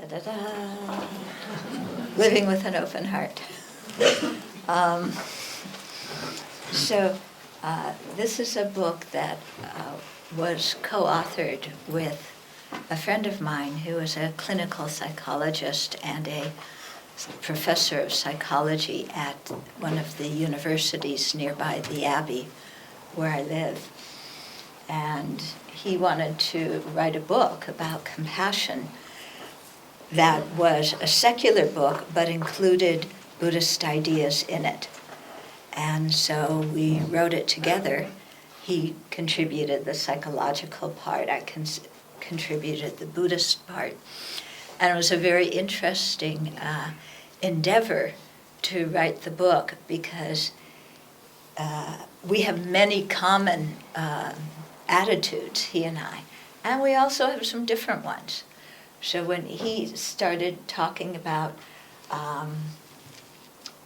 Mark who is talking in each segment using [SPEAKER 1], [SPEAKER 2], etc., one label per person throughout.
[SPEAKER 1] Da-da-da. Living with an open heart. This is a book that was co-authored with a friend of mine who is a clinical psychologist and a professor of psychology at one of the universities nearby the Abbey where I live. And he wanted to write a book about compassion that was a secular book but included Buddhist ideas in it. And so we wrote it together. He contributed the psychological part, I contributed the Buddhist part. And it was a very interesting endeavor to write the book because we have many common attitudes, he and I, and we also have some different ones. So when he started talking about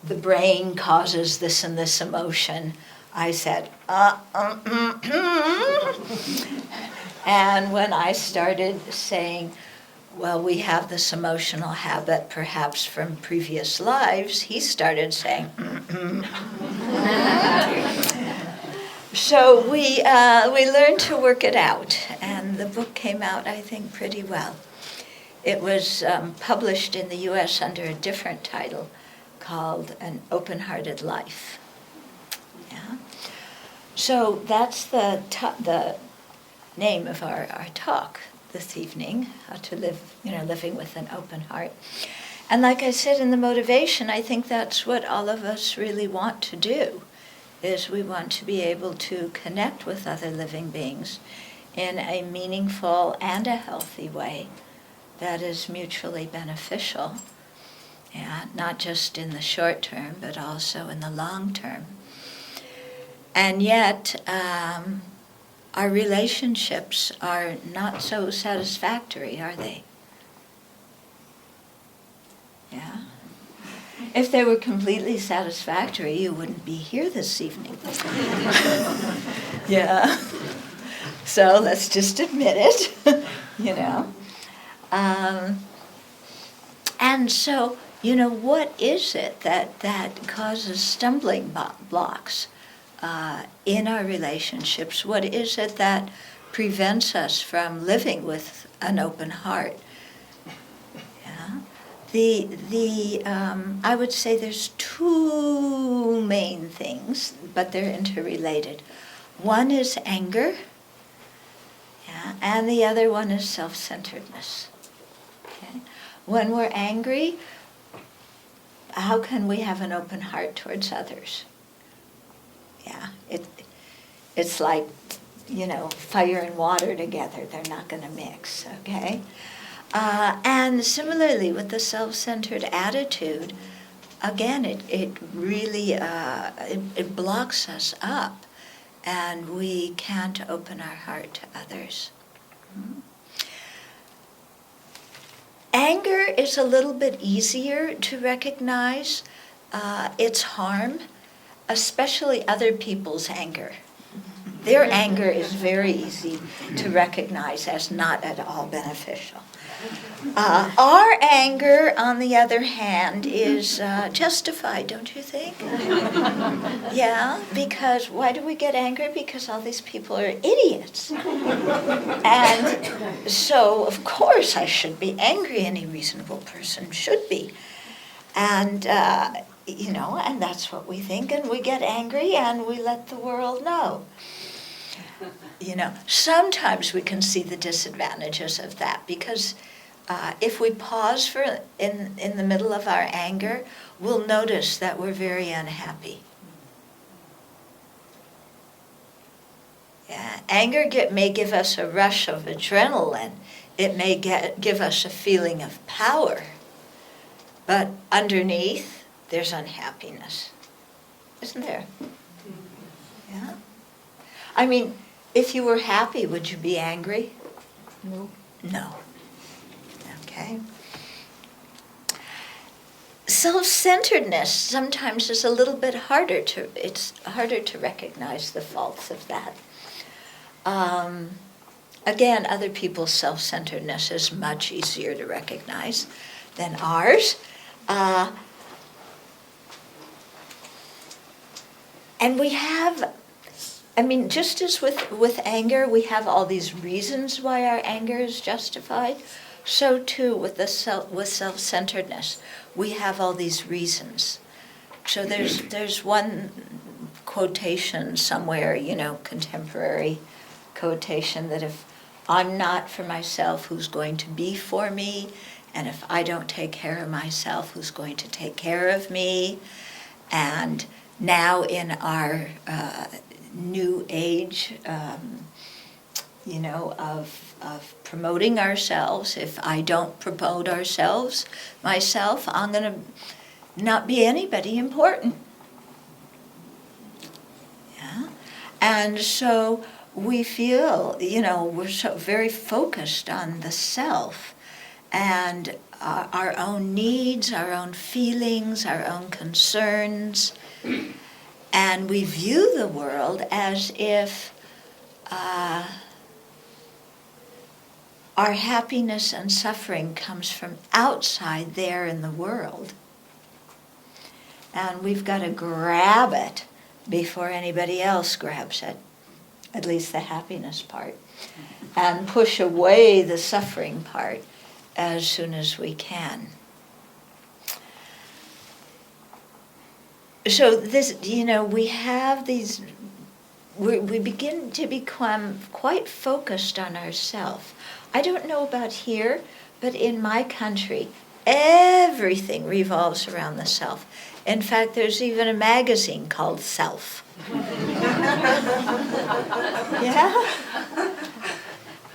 [SPEAKER 1] the brain causes this and this emotion, I said, And when I started saying, well, we have this emotional habit perhaps from previous lives, he started saying, So we learned to work it out, and the book came out, I think, pretty well. It was published in the U.S. under a different title called An Open-Hearted Life. Yeah. So that's the name of our talk this evening, how to live, living with an open heart. And like I said in the motivation, I think that's what all of us really want to do, is we want to be able to connect with other living beings in a meaningful and a healthy way that is mutually beneficial, and not just in the short term, but also in the long term. And yet, our relationships are not so satisfactory, are they? Yeah? If they were completely satisfactory, you wouldn't be here this evening. Yeah. So let's just admit it, And so, what is it that causes stumbling blocks in our relationships? What is it that prevents us from living with an open heart? I would say there's two main things, but they're interrelated. One is anger, and the other one is self-centeredness. Okay? When we're angry, how can we have an open heart towards others? Yeah, it's like, fire and water together. They're not going to mix, okay? And similarly with the self-centered attitude, again, it really it blocks us up, and we can't open our heart to others. Anger is a little bit easier to recognize its harm, especially other people's anger. Their anger is very easy to recognize as not at all beneficial. Our anger, on the other hand, is justified, don't you think? Yeah, because why do we get angry? Because all these people are idiots. And so, of course, I should be angry. Any reasonable person should be. And, and that's what we think, and we get angry and we let the world know. Sometimes we can see the disadvantages of that, because if we pause in the middle of our anger, we'll notice that we're very unhappy. Yeah, anger may give us a rush of adrenaline. It may give us a feeling of power. But underneath, there's unhappiness. Isn't there? Yeah? I mean, if you were happy, would you be angry?
[SPEAKER 2] No.
[SPEAKER 1] No. Okay. Self-centeredness sometimes is a little bit harder it's harder to recognize the faults of that. Again, other people's self-centeredness is much easier to recognize than ours. And we have, just as with anger, we have all these reasons why our anger is justified. So too with with self-centeredness, we have all these reasons. So there's one quotation somewhere, contemporary quotation, that if I'm not for myself, who's going to be for me? And if I don't take care of myself, who's going to take care of me? And now in our new age, of promoting ourselves, if I don't promote myself, I'm going to not be anybody important. Yeah? And so we feel, we're so very focused on the self and our own needs, our own feelings, our own concerns. And we view the world as if our happiness and suffering comes from outside there in the world. And we've got to grab it before anybody else grabs it, at least the happiness part, and push away the suffering part as soon as we can. So this, we have these, we begin to become quite focused on ourselves. I don't know about here, but in my country, everything revolves around the self. In fact, there's even a magazine called Self. Yeah?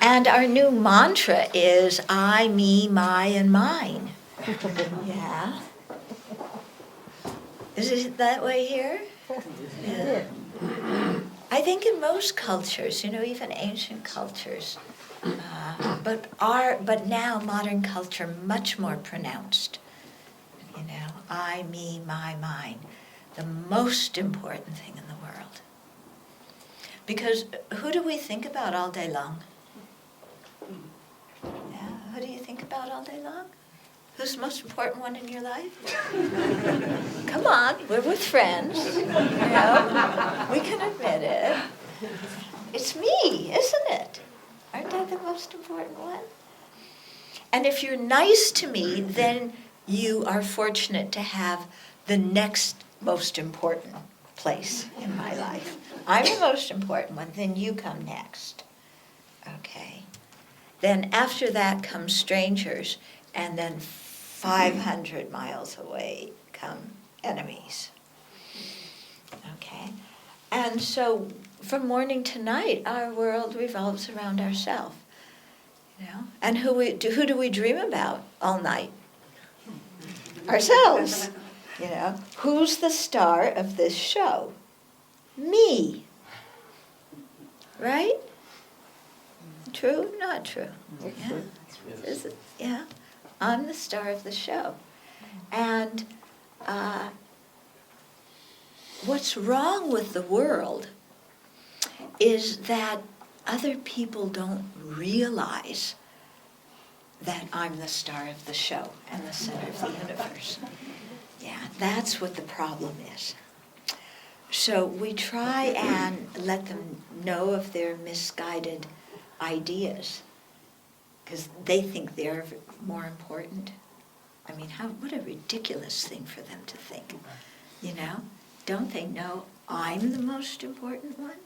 [SPEAKER 1] And our new mantra is I, me, my, and mine. Yeah? Is it that way here? Yeah. I think in most cultures, even ancient cultures, but now modern culture much more pronounced. I, me, my, mine, the most important thing in the world. Because who do we think about all day long? Yeah, who do you think about all day long? Who's the most important one in your life? Come on, we're with friends. We can admit it. It's me, isn't it? Aren't I the most important one? And if you're nice to me, then you are fortunate to have the next most important place in my life. I'm the most important one, then you come next. Okay. Then after that come strangers, and then 500 miles away come enemies. Okay? And so from morning to night, our world revolves around ourselves. And who do we dream about all night? Ourselves. Who's the star of this show? Me. Right? True? Not true? Yeah. Is it? Yeah. I'm the star of the show. And what's wrong with the world is that other people don't realize that I'm the star of the show and the center of the universe. Yeah, that's what the problem is. So we try and let them know of their misguided ideas, because they think they're more important. What a ridiculous thing for them to think. Don't they know I'm the most important one?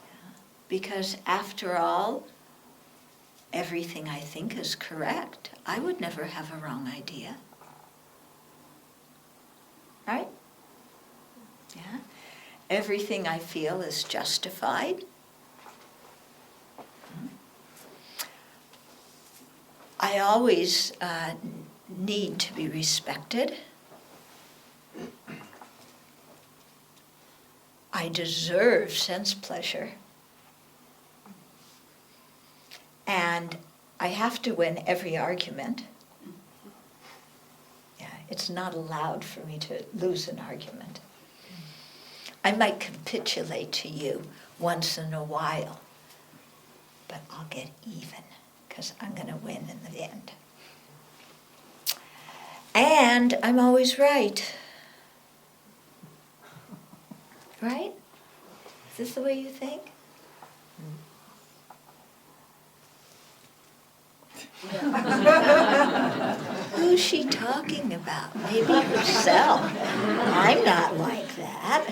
[SPEAKER 1] Yeah. Because after all, everything I think is correct. I would never have a wrong idea. Right? Yeah. Everything I feel is justified. I always need to be respected. I deserve sense pleasure. And I have to win every argument. Yeah, it's not allowed for me to lose an argument. I might capitulate to you once in a while, but I'll get even, because I'm going to win in the end. And I'm always right. Right? Is this the way you think? Who's she talking about? Maybe herself. I'm not like that.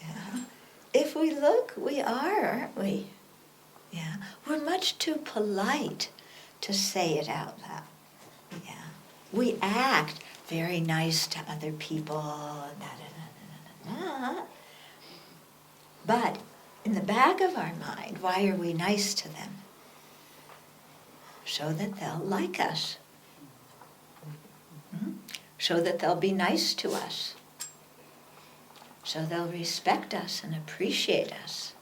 [SPEAKER 1] Yeah. If we look, we are, aren't we? Yeah. We're much too polite to say it out loud. Yeah. We act very nice to other people. But in the back of our mind, why are we nice to them? So that they'll like us. So that they'll be nice to us. So they'll respect us and appreciate us.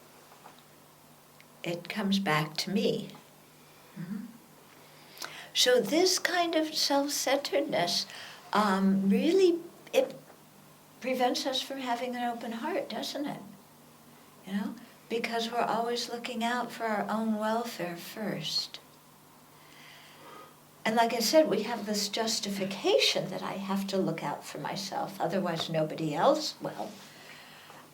[SPEAKER 1] It comes back to me. So this kind of self-centeredness really, it prevents us from having an open heart, doesn't it? You know, because we're always looking out for our own welfare first. And like I said, we have this justification that I have to look out for myself, otherwise nobody else will.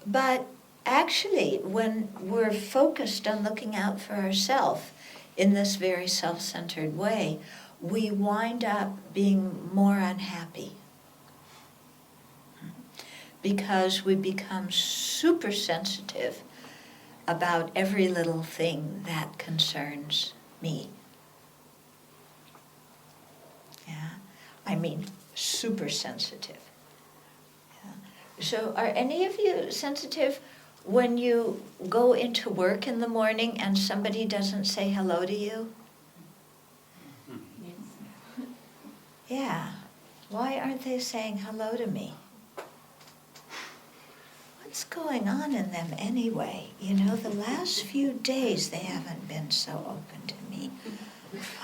[SPEAKER 1] But actually, when we're focused on looking out for ourselves in this very self-centered way, we wind up being more unhappy. Because we become super sensitive about every little thing that concerns me. Yeah, I mean super sensitive. Yeah. So are any of you sensitive when you go into work in the morning and somebody doesn't say hello to you? Yeah. Why aren't they saying hello to me? What's going on in them anyway? You know, the last few days they haven't been so open to me.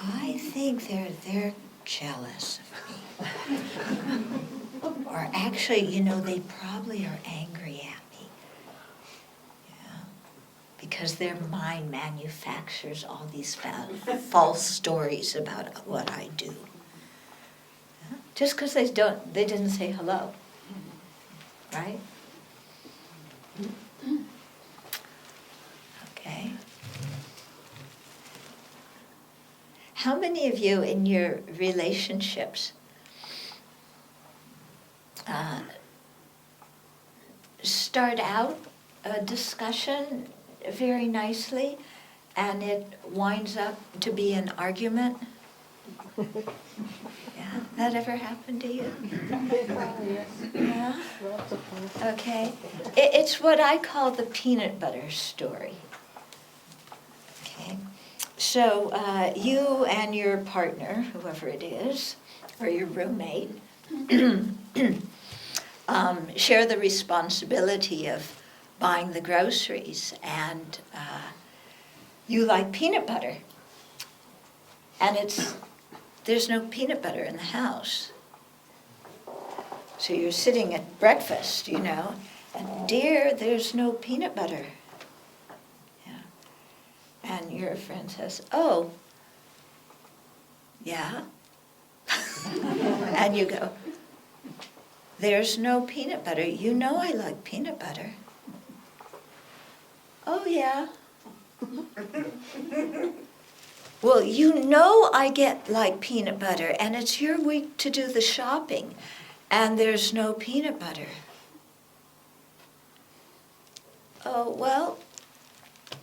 [SPEAKER 1] I think they're jealous of me. Or actually, you know, they probably are angry at me. Yeah. Because their mind manufactures all these false stories about what I do. Yeah. Just because they didn't say hello. Right? Okay. How many of you in your relationships start out a discussion very nicely and it winds up to be an argument? Yeah, that ever happened to you? Yeah? Okay. It's what I call the peanut butter story. Okay. So you and your partner, whoever it is, or your roommate, share the responsibility of buying the groceries, and you like peanut butter. And there's no peanut butter in the house. So you're sitting at breakfast, you know, and dear, there's no peanut butter. Yeah. And your friend says, oh, yeah? And you go, there's no peanut butter. You know I like peanut butter. Oh, yeah. Well, you know I like peanut butter, and it's your week to do the shopping, and there's no peanut butter. Oh, well,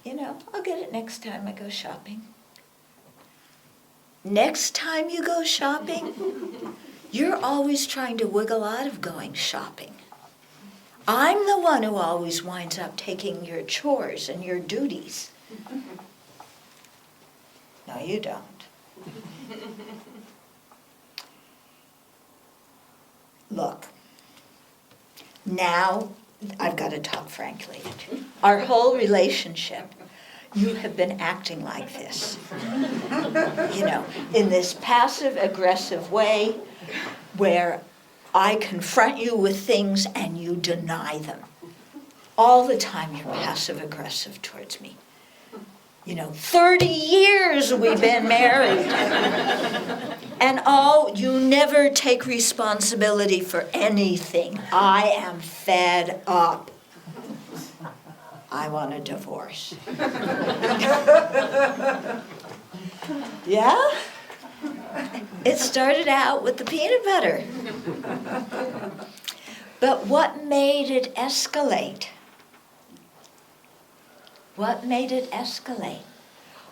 [SPEAKER 1] you know, I'll get it next time I go shopping. Next time you go shopping, you're always trying to wiggle out of going shopping. I'm the one who always winds up taking your chores and your duties. No, you don't. Look, now I've got to talk frankly. Our whole relationship, you have been acting like this. You know, in this passive-aggressive way where I confront you with things and you deny them. all the time you're passive-aggressive towards me. 30 years we've been married. And you never take responsibility for anything. I am fed up. I want a divorce. Yeah? It started out with the peanut butter. But what made it escalate? What made it escalate?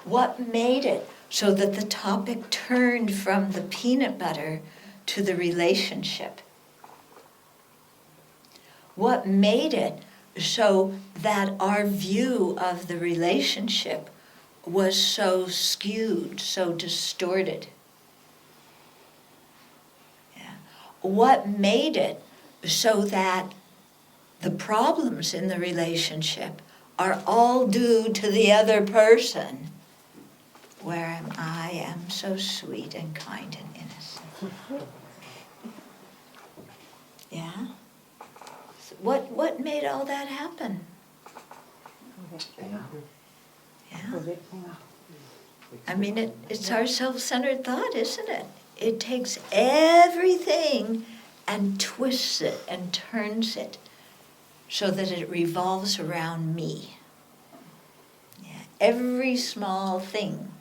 [SPEAKER 1] What made it so that the topic turned from the peanut butter to the relationship? What made it so that our view of the relationship was so skewed, so distorted? Yeah. What made it so that the problems in the relationship are all due to the other person, where I am so sweet and kind and innocent? Yeah? So what made all that happen? Yeah? I mean, it's our self-centered thought, isn't it? It takes everything and twists it and turns it so that it revolves around me. Yeah. Every small thing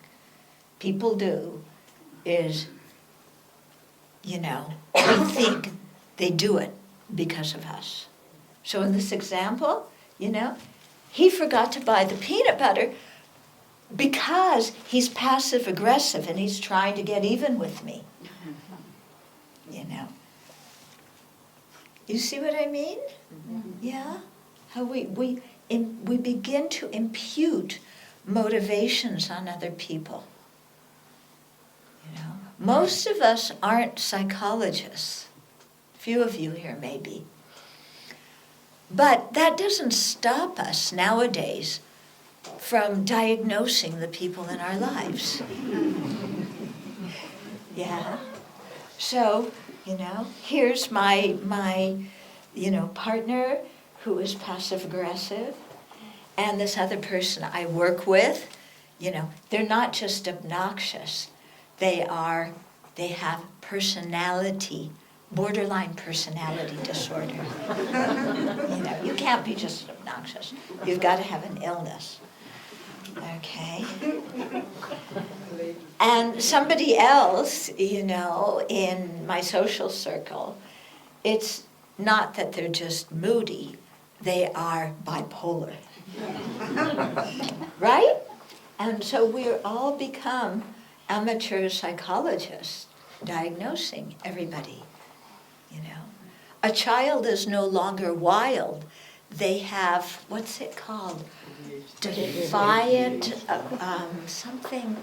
[SPEAKER 1] people do is, we think they do it because of us. So in this example, he forgot to buy the peanut butter because he's passive-aggressive and he's trying to get even with me. You see what I mean? Yeah? How we begin to impute motivations on other people. Most of us aren't psychologists. Few of you here maybe. But that doesn't stop us nowadays from diagnosing the people in our lives. Yeah? So, here's my partner who is passive-aggressive, and this other person I work with, they're not just obnoxious. They have borderline personality disorder. You can't be just obnoxious. You've got to have an illness. Okay? And somebody else, in my social circle, it's not that they're just moody, they are bipolar. Right? And so we're all become amateur psychologists diagnosing everybody. A child is no longer wild. They have, what's it called? Defiant, something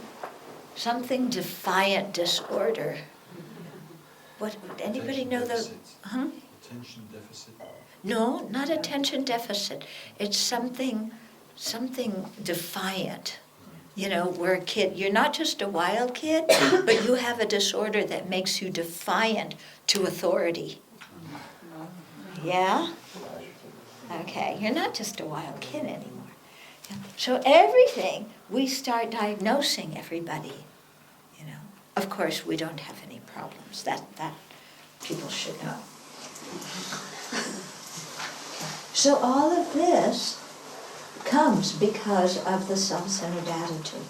[SPEAKER 1] defiant disorder. What, anybody know the,
[SPEAKER 2] Attention deficit?
[SPEAKER 1] No, not attention deficit. It's something defiant. Where a kid, you're not just a wild kid, but you have a disorder that makes you defiant to authority. Yeah? Okay, you're not just a wild kid anymore. So everything, we start diagnosing everybody. Of course, we don't have any problems. That people should know. So all of this comes because of the self-centered attitude.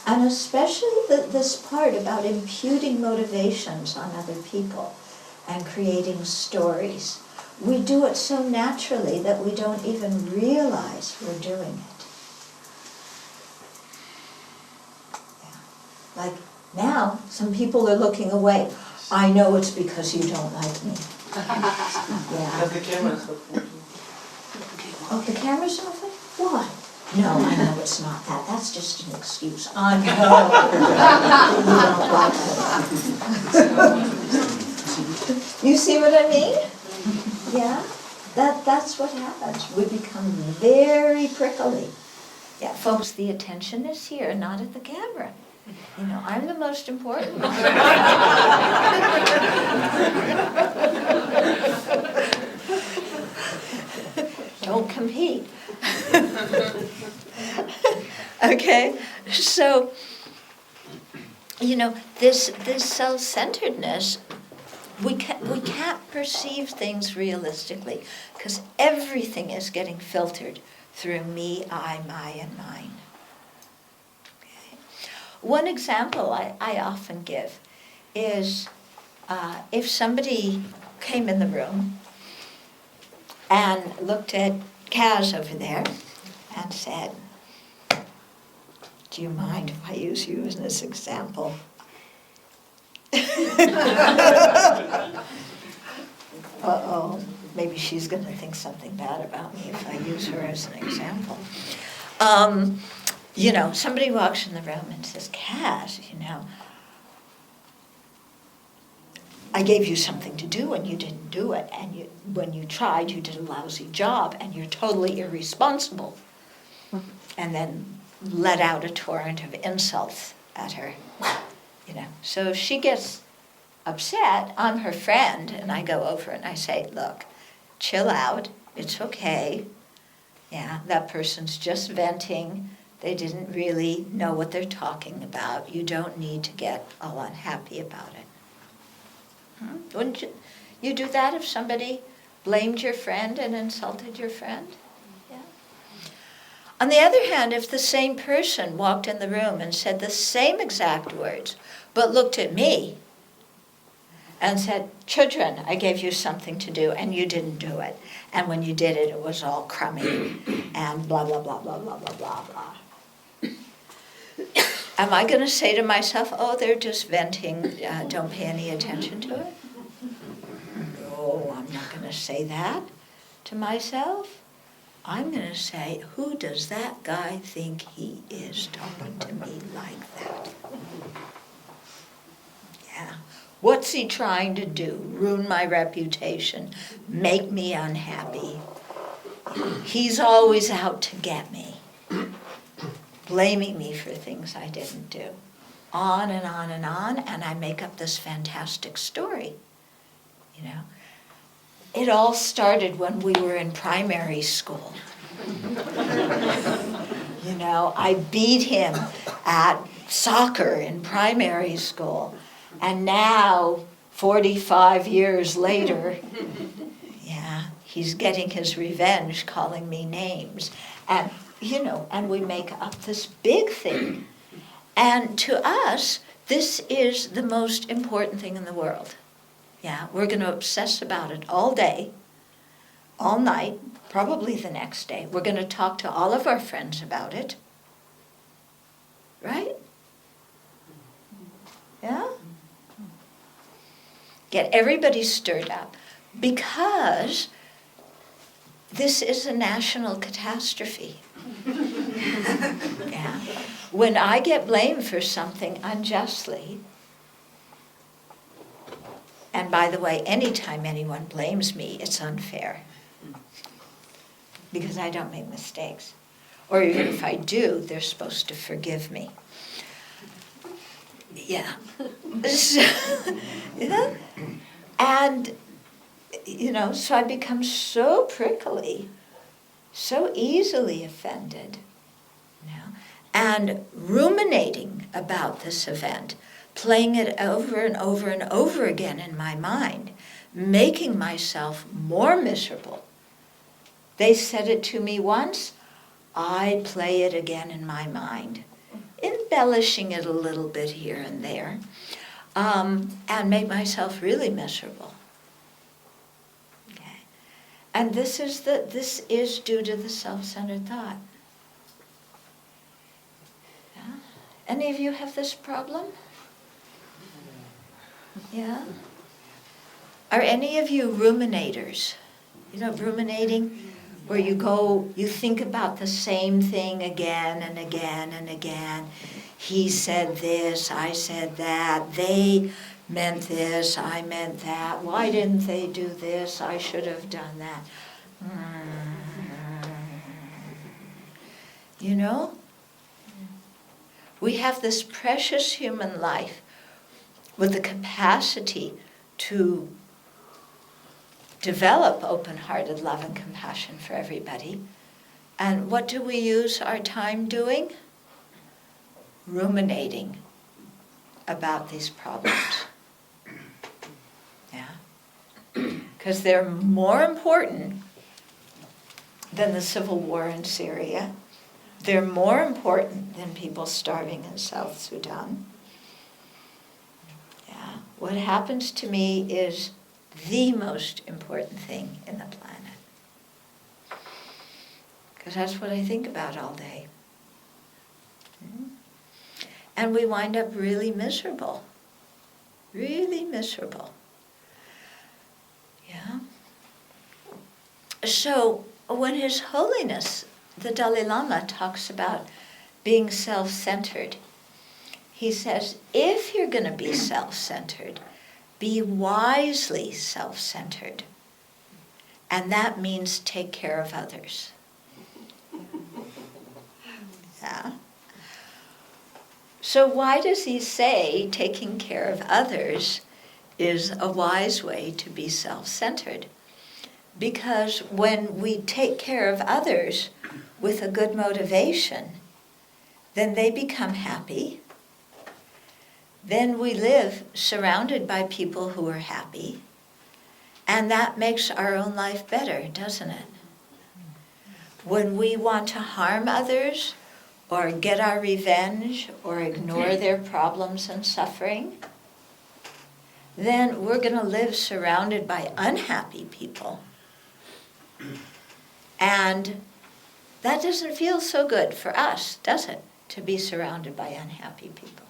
[SPEAKER 1] And especially this part about imputing motivations on other people and creating stories. We do it so naturally that we don't even realize we're doing it. Yeah. Like now, some people are looking away. I know it's because you don't like me. Yeah.
[SPEAKER 3] The camera's off.
[SPEAKER 1] Oh, the camera's off? Why? No, I know it's not that. That's just an excuse. I know. You don't like it. You see what I mean? Yeah? That's what happens. We become very prickly. Yeah, folks, the attention is here, not at the camera. I'm the most important one. don't compete. Okay, so, this self-centeredness, we can't perceive things realistically because everything is getting filtered through me, I, my, and mine. Okay. One example I often give is if somebody came in the room and looked at Kaz over there and said, "Do you mind if I use you as this example?" Uh-oh, maybe she's going to think something bad about me if I use her as an example. Somebody walks in the room and says, "Kaz, I gave you something to do and you didn't do it, and when you tried, you did a lousy job, and you're totally irresponsible." And then let out a torrent of insults at her. So she gets upset. I'm her friend, and I go over and I say, "Look, chill out. It's okay. Yeah, that person's just venting. They didn't really know what they're talking about. You don't need to get all unhappy about it." Wouldn't you do that if somebody blamed your friend and insulted your friend? Yeah. On the other hand, if the same person walked in the room and said the same exact words, but looked at me and said, "Children, I gave you something to do and you didn't do it. And when you did it, it was all crummy and blah, blah, blah, blah, blah, blah, blah, blah." Am I going to say to myself, "Oh, they're just venting, don't pay any attention to it"? No, I'm not going to say that to myself. I'm going to say, "Who does that guy think he is talking to me like that? Yeah. What's he trying to do? Ruin my reputation? Make me unhappy? He's always out to get me. Blaming me for things I didn't do." On and on and on, and I make up this fantastic story. It all started when we were in primary school. I beat him at soccer in primary school, and now, 45 years later, he's getting his revenge, calling me names. And we make up this big thing. And to us, this is the most important thing in the world. Yeah, we're going to obsess about it all day, all night, probably the next day. We're going to talk to all of our friends about it. Right? Yeah? Get everybody stirred up. Because this is a national catastrophe. Yeah. When I get blamed for something unjustly, and by the way, anytime anyone blames me, it's unfair. Because I don't make mistakes. Or even if I do, they're supposed to forgive me. Yeah. Yeah. And, so I become so prickly, so easily offended, and ruminating about this event, playing it over and over and over again in my mind, making myself more miserable. They said it to me once, I play it again in my mind, embellishing it a little bit here and there, and make myself really miserable. Okay. And this is due to the self-centered thought. Yeah? Any of you have this problem? Yeah? Are any of you ruminators? Ruminating? Where you think about the same thing again and again and again. He said this, I said that, they meant this, I meant that. Why didn't they do this? I should have done that. We have this precious human life with the capacity to develop open-hearted love and compassion for everybody. And what do we use our time doing? Ruminating about these problems. Yeah? Because they're more important than the civil war in Syria. They're more important than people starving in South Sudan. Yeah? What happens to me is the most important thing in the planet. Because that's what I think about all day. And we wind up really miserable. Really miserable. Yeah? So, when His Holiness, the Dalai Lama, talks about being self-centered, he says, if you're going to be self-centered, be wisely self-centered. And that means take care of others. Yeah? So why does he say taking care of others is a wise way to be self-centered? Because when we take care of others with a good motivation, then they become happy. Then we live surrounded by people who are happy. And that makes our own life better, doesn't it? When we want to harm others, or get our revenge, or ignore their problems and suffering, then we're going to live surrounded by unhappy people. And that doesn't feel so good for us, does it? To be surrounded by unhappy people.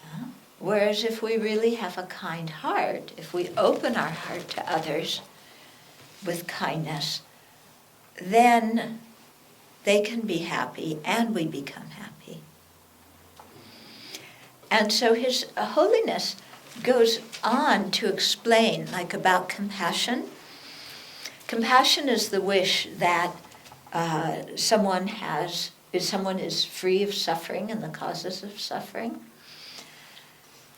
[SPEAKER 1] Yeah? Whereas if we really have a kind heart, if we open our heart to others with kindness, then they can be happy and we become happy. And so His Holiness goes on to explain, like about compassion. Compassion is the wish that someone is free of suffering and the causes of suffering.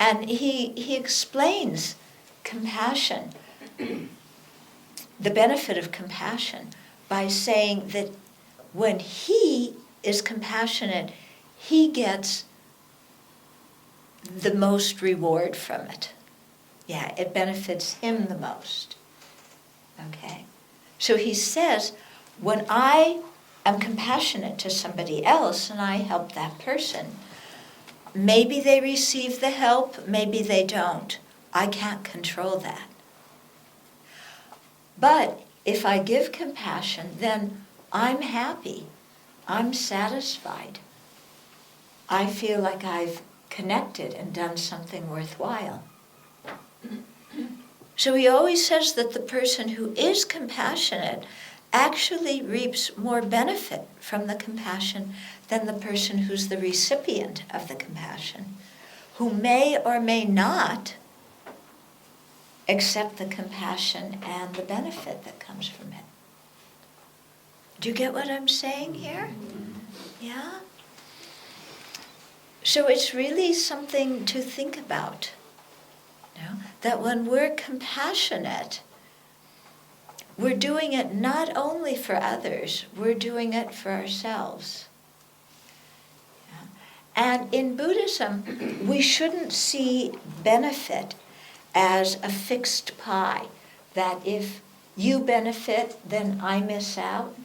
[SPEAKER 1] And he explains compassion, the benefit of compassion, by saying that when he is compassionate, he gets the most reward from it. Yeah, it benefits him the most. Okay? So he says, when I am compassionate to somebody else and I help that person, maybe they receive the help, maybe they don't. I can't control that. But if I give compassion, then I'm happy. I'm satisfied. I feel like I've connected and done something worthwhile. So he always says that the person who is compassionate actually reaps more benefit from the compassion than the person who's the recipient of the compassion, who may or may not accept the compassion and the benefit that comes from it. Do you get what I'm saying here? Yeah? So it's really something to think about. You know? That when we're compassionate, we're doing it not only for others, we're doing it for ourselves. Yeah? And in Buddhism, we shouldn't see benefit as a fixed pie, that if you benefit, then I miss out.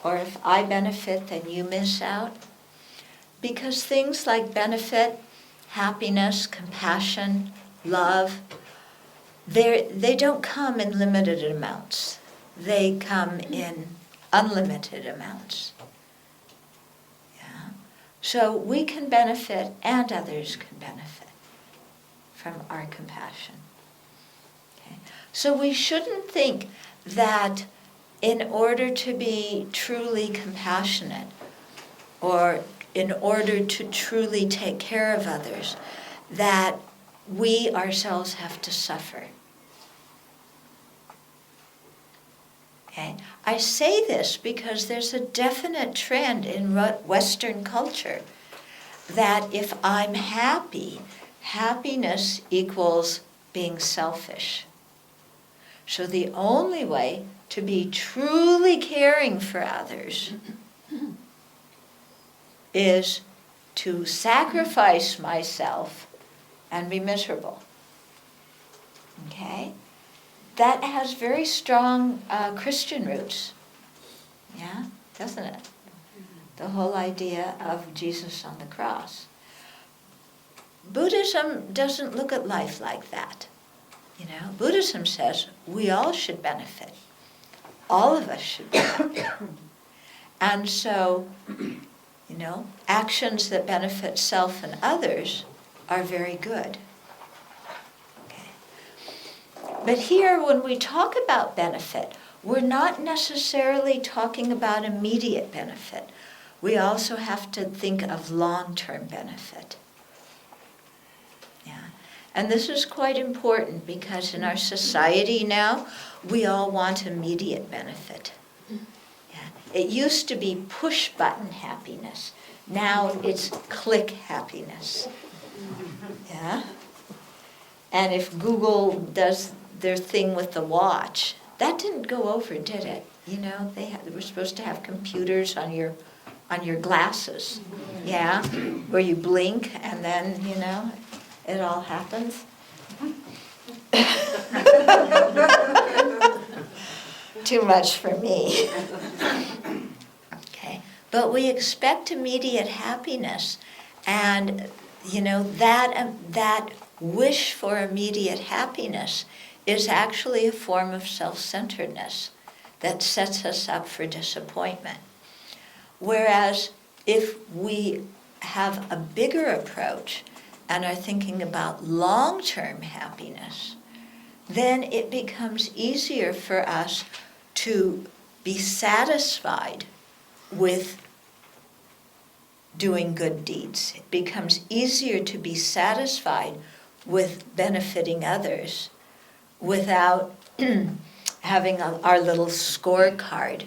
[SPEAKER 1] Or if I benefit, then you miss out. Because things like benefit, happiness, compassion, love, they don't come in limited amounts. They come in unlimited amounts. Yeah? So we can benefit and others can benefit from our compassion. Okay? So we shouldn't think that in order to be truly compassionate, or in order to truly take care of others, that we ourselves have to suffer. Okay? I say this because there's a definite trend in Western culture that if I'm happy, happiness equals being selfish. So the only way to be truly caring for others is to sacrifice myself and be miserable. Okay? That has very strong Christian roots. Yeah? Doesn't it? The whole idea of Jesus on the cross. Buddhism doesn't look at life like that. You know, Buddhism says we all should benefit. All of us should benefit. And so, you know, actions that benefit self and others are very good. Okay. But here, when we talk about benefit, we're not necessarily talking about immediate benefit. We also have to think of long-term benefit. Yeah. And this is quite important because in our society now, we all want immediate benefit. Yeah. It used to be push-button happiness. Now it's click happiness. Yeah. And if Google does their thing with the watch, that didn't go over, did it? You know, they were supposed to have computers on your glasses, yeah, where you blink and then, you know, it all happens. Too much for me. Okay, but we expect immediate happiness, and you know that wish for immediate happiness is actually a form of self-centeredness that sets us up for disappointment. Whereas if we have a bigger approach and are thinking about long-term happiness, then it becomes easier for us to be satisfied with doing good deeds. It becomes easier to be satisfied with benefiting others without having our little scorecard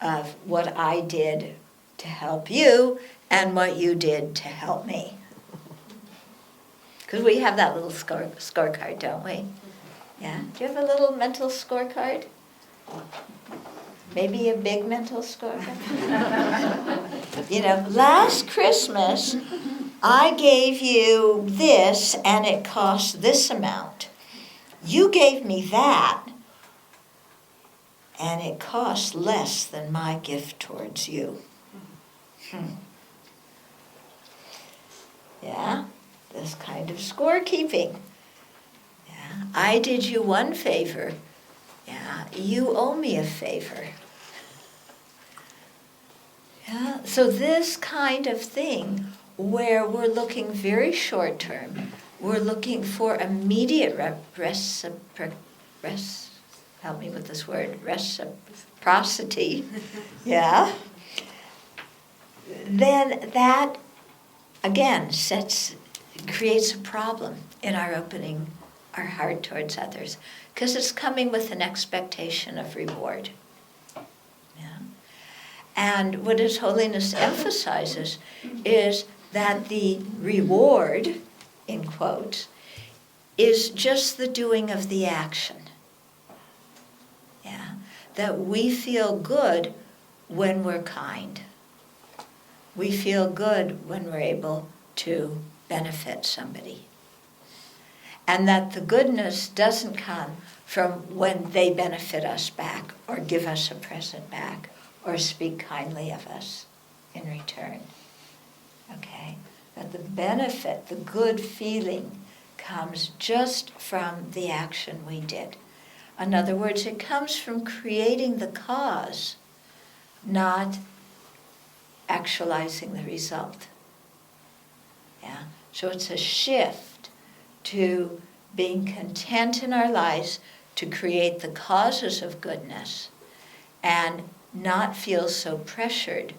[SPEAKER 1] of what I did to help you and what you did to help me. Because we have that little scorecard, don't we? Yeah. Do you have a little mental scorecard? Maybe a big mental scorecard? You know, last Christmas, I gave you this and it cost this amount. You gave me that and it cost less than my gift towards you. Yeah, this kind of scorekeeping. Yeah, I did you one favor. Yeah, you owe me a favor. Yeah, so this kind of thing where we're looking very short term, we're looking for immediate help me with this word, reciprocity, yeah, then that, again, creates a problem in our opening our heart towards others, because it's coming with an expectation of reward. Yeah? And what His Holiness emphasizes is that the reward, in quotes, is just the doing of the action. Yeah? That we feel good when we're kind. We feel good when we're able to benefit somebody. And that the goodness doesn't come from when they benefit us back or give us a present back or speak kindly of us in return. Okay? That the benefit, the good feeling, comes just from the action we did. In other words, it comes from creating the cause, not actualizing the result. Yeah? So it's a shift to being content in our lives to create the causes of goodness and not feel so pressured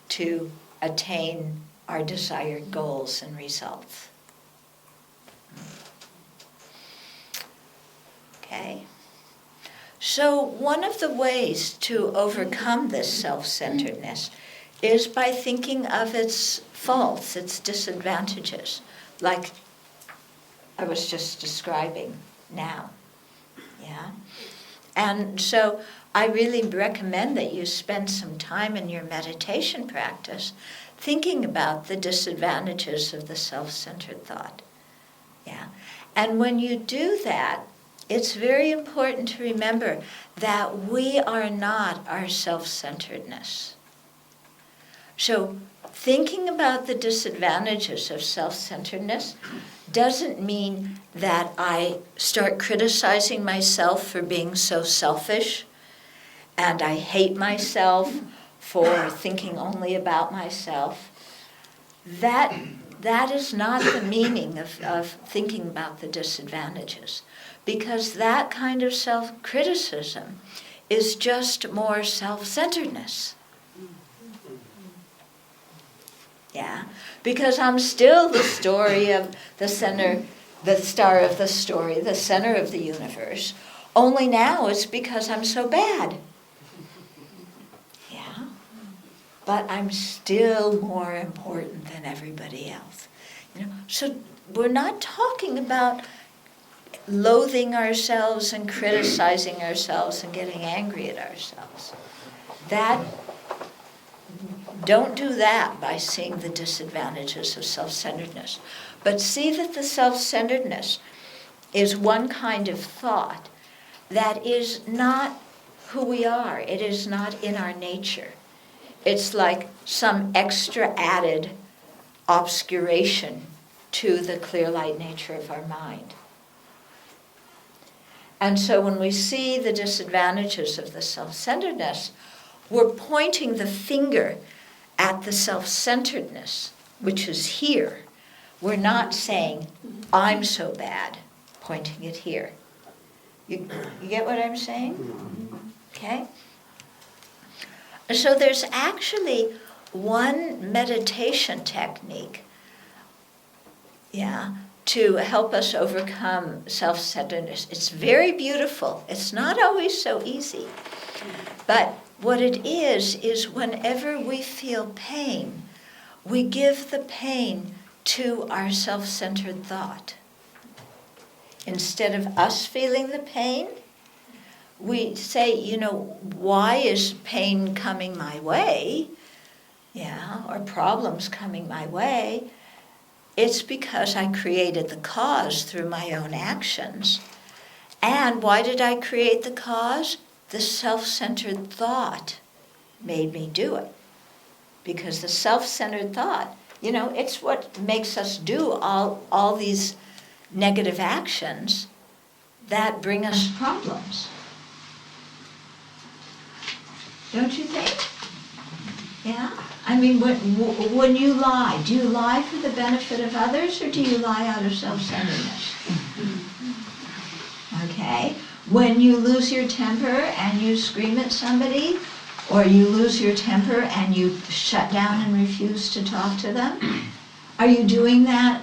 [SPEAKER 1] to attain our desired goals and results. Okay? So one of the ways to overcome this self-centeredness is by thinking of its faults, its disadvantages, like I was just describing now. Yeah? And so I really recommend that you spend some time in your meditation practice thinking about the disadvantages of the self-centered thought. Yeah. And when you do that, it's very important to remember that we are not our self-centeredness. So thinking about the disadvantages of self-centeredness doesn't mean that I start criticizing myself for being so selfish, and I hate myself for thinking only about myself. That is not the meaning of thinking about the disadvantages, because that kind of self-criticism is just more self-centeredness. Yeah, because I'm still the story of the center, the star of the story, the center of the universe. Only now it's because I'm so bad. Yeah, but I'm still more important than everybody else. So we're not talking about loathing ourselves and criticizing ourselves and getting angry at ourselves. Don't do that by seeing the disadvantages of self-centeredness. But see that the self-centeredness is one kind of thought that is not who we are. It is not in our nature. It's like some extra added obscuration to the clear light nature of our mind. And so when we see the disadvantages of the self-centeredness, we're pointing the finger at the self-centeredness, which is here. We're not saying, I'm so bad, pointing it here. You get what I'm saying? Okay? So there's actually one meditation technique, to help us overcome self-centeredness. It's very beautiful. It's not always so easy. But what it is whenever we feel pain, we give the pain to our self-centered thought. Instead of us feeling the pain, we say, why is pain coming my way? Or problems coming my way? It's because I created the cause through my own actions. And why did I create the cause? The self-centered thought made me do it. Because the self-centered thought, it's what makes us do all these negative actions that bring us problems. Don't you think? Yeah? I mean, when you lie, do you lie for the benefit of others, or do you lie out of self-centeredness? Okay? When you lose your temper and you scream at somebody, or you lose your temper and you shut down and refuse to talk to them, are you doing that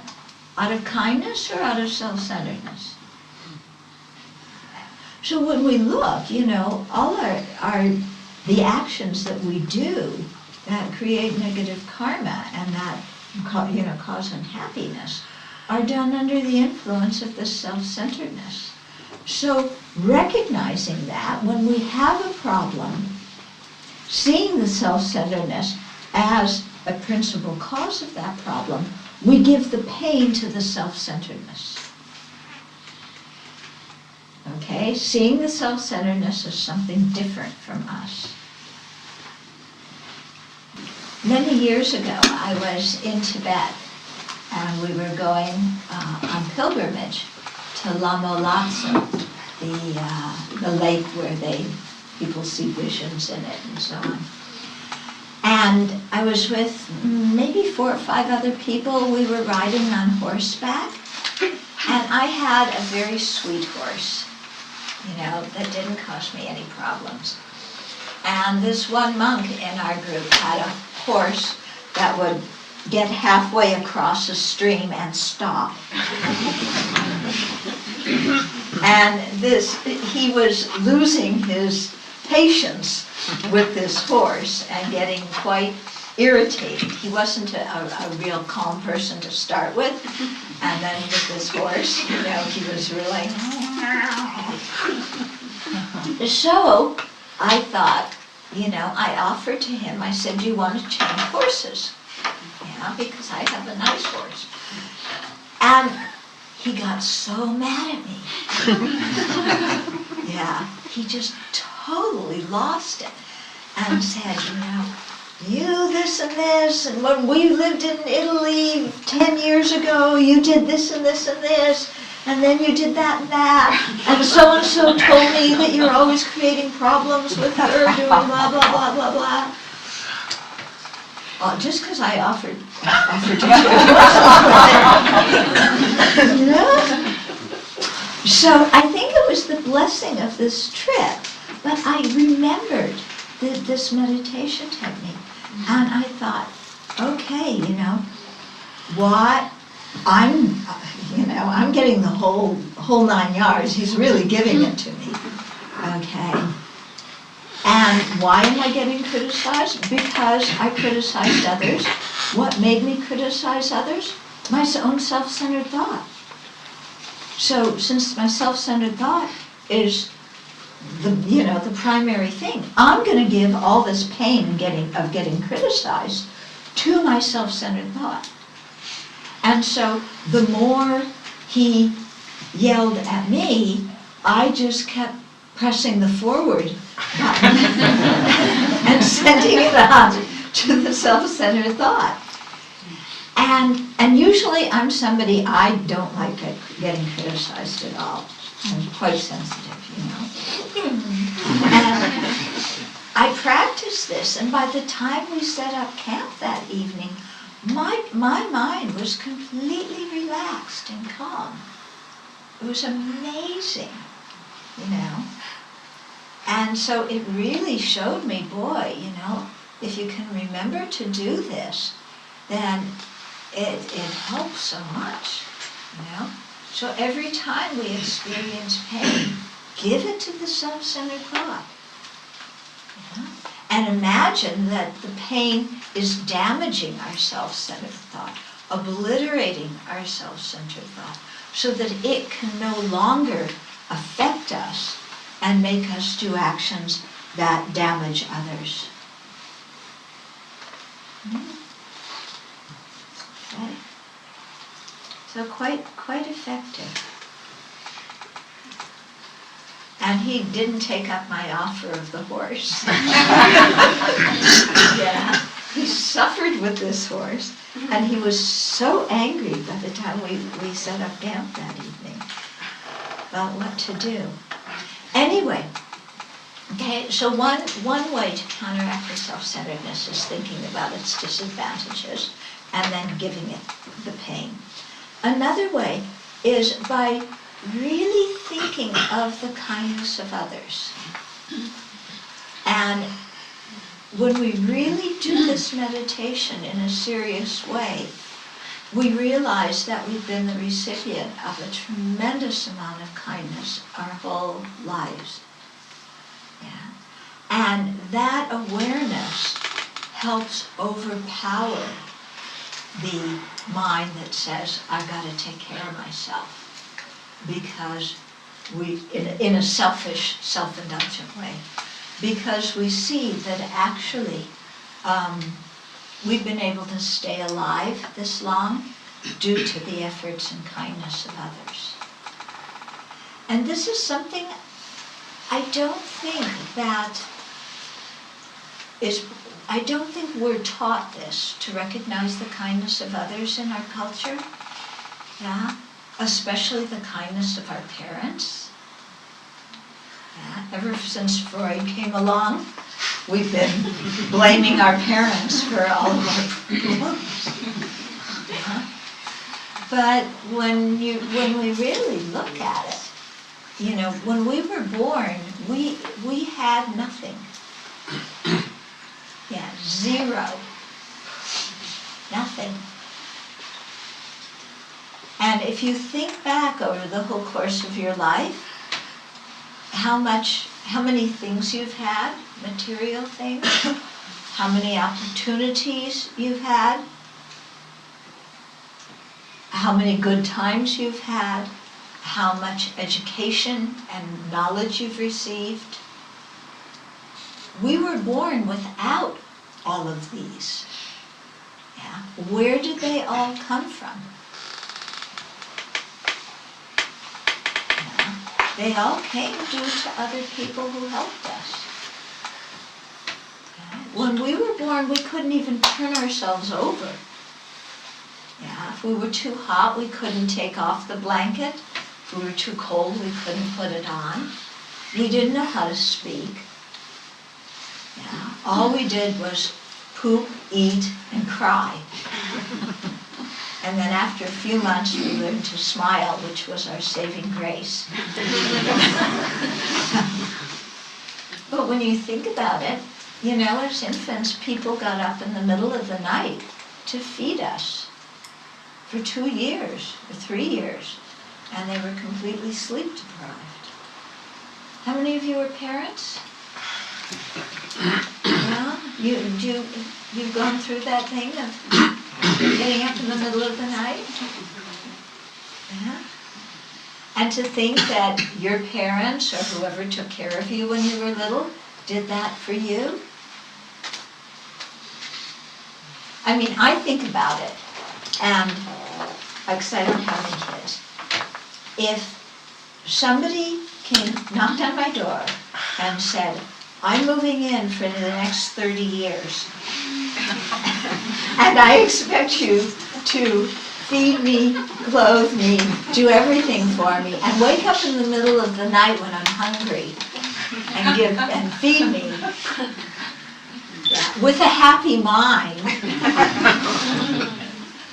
[SPEAKER 1] out of kindness or out of self-centeredness? So when we look, all the actions that we do that create negative karma and that cause unhappiness are done under the influence of this self-centeredness. So recognizing that, when we have a problem, seeing the self-centeredness as a principal cause of that problem, we give the pain to the self-centeredness. Okay? Seeing the self-centeredness as something different from us. Many years ago, I was in Tibet, and we were going on pilgrimage to Lamo Latso, the lake where people see visions in it and so on. And I was with maybe 4 or 5 other people. We were riding on horseback, and I had a very sweet horse, that didn't cause me any problems. And this one monk in our group had a horse that would get halfway across a stream and stop. And he was losing his patience with this horse and getting quite irritated. He wasn't a real calm person to start with, and then with this horse, he was really. So I thought, I offered to him, I said, do you want to change horses? Yeah, because I have a nice horse. And he got so mad at me. Yeah, he just totally lost it and said, you this and this, and when we lived in Italy 10 years ago, you did this and this and this, and then you did that and that, and so told me that you're always creating problems with her doing blah, blah, blah, blah, blah. Just because I offered to So I think it was the blessing of this trip, but I remembered this meditation technique, and I thought, okay, what I'm getting the whole 9 yards. He's really giving it to me. Okay. And why am I getting criticized? Because I criticized others. What made me criticize others? My own self-centered thought. So since my self-centered thought is the primary thing, I'm going to give all this pain of getting criticized to my self-centered thought. And so the more he yelled at me, I just kept pressing the forward button and sending it on to the self-centered thought. And usually I'm somebody, I don't like getting criticized at all. I'm quite sensitive, And I practiced this, and by the time we set up camp that evening, my mind was completely relaxed and calm. It was amazing, And so it really showed me, boy, if you can remember to do this, then it helps so much, So every time we experience pain, give it to the self-centered thought. And imagine that the pain is damaging our self-centered thought, obliterating our self-centered thought, so that it can no longer affect us and make us do actions that damage others. Okay. So quite effective. And he didn't take up my offer of the horse. Yeah, he suffered with this horse, and he was so angry by the time we set up camp that evening about what to do. Anyway, okay, so one way to counteract the self-centeredness is thinking about its disadvantages and then giving it the pain. Another way is by really thinking of the kindness of others. And when we really do this meditation in a serious way, we realize that we've been the recipient of a tremendous amount of kindness our whole lives. Yeah. And that awareness helps overpower the mind that says, I've got to take care of myself. Because we, in a selfish, self-indulgent way, because we see that actually we've been able to stay alive this long due to the efforts and kindness of others. And this is something I don't think we're taught this, to recognize the kindness of others in our culture. Yeah. Especially the kindness of our parents. Yeah, ever since Freud came along, we've been blaming our parents for all of our problems. Yeah. But when we really look at it, when we were born, we had nothing. Yeah, zero. Nothing. And if you think back over the whole course of your life, how many things you've had, material things, how many opportunities you've had, how many good times you've had, how much education and knowledge you've received. We were born without all of these. Yeah. Where did they all come from? Yeah. They all came due to other people who helped us. Yeah. When we were born, we couldn't even turn ourselves over. Yeah. If we were too hot, we couldn't take off the blanket. If we were too cold, we couldn't put it on. We didn't know how to speak. Yeah. All we did was poop, eat, and cry. And then after a few months, we learned to smile, which was our saving grace. But when you think about it, you know, as infants, people got up in the middle of the night to feed us for 2 years or 3 years, and they were completely sleep deprived. How many of you are parents? Yeah? You've gone through that thing of getting up in the middle of the night? Yeah? And to think that your parents or whoever took care of you when you were little did that for you? I mean, I think about it, and because I don't have any kids. If somebody knocked on my door and said, I'm moving in for the next 30 years, and I expect you to feed me, clothe me, do everything for me, and wake up in the middle of the night when I'm hungry and feed me, yeah, with a happy mind,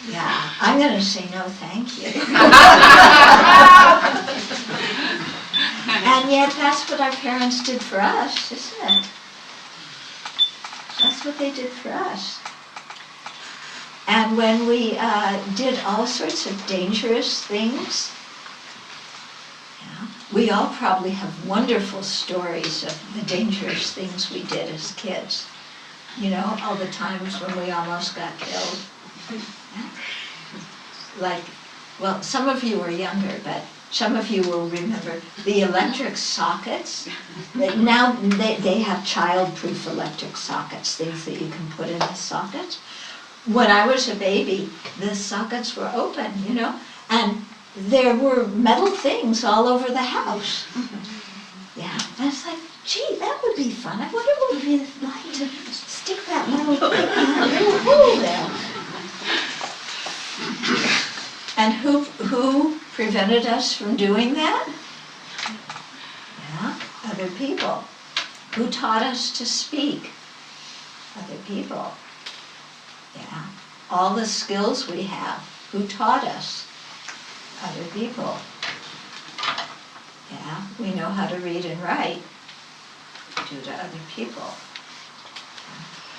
[SPEAKER 1] yeah, I'm going to say no thank you. And yet that's what our parents did for us, isn't it? That's what they did for us. And when we did all sorts of dangerous things, yeah, we all probably have wonderful stories of the dangerous things we did as kids. You know, all the times when we almost got killed. Yeah. Like, well, some of you are younger, but some of you will remember the electric sockets. Now they have child-proof electric sockets, things that you can put in the sockets. When I was a baby, the sockets were open, you know, and there were metal things all over the house. Yeah, and it's like, gee, that would be fun. I wonder what it would be like to stick that little thing in that little hole there. And who prevented us from doing that? Yeah, other people. Who taught us to speak? Other people. Yeah, all the skills we have. Who taught us? Other people. Yeah, we know how to read and write due to other people.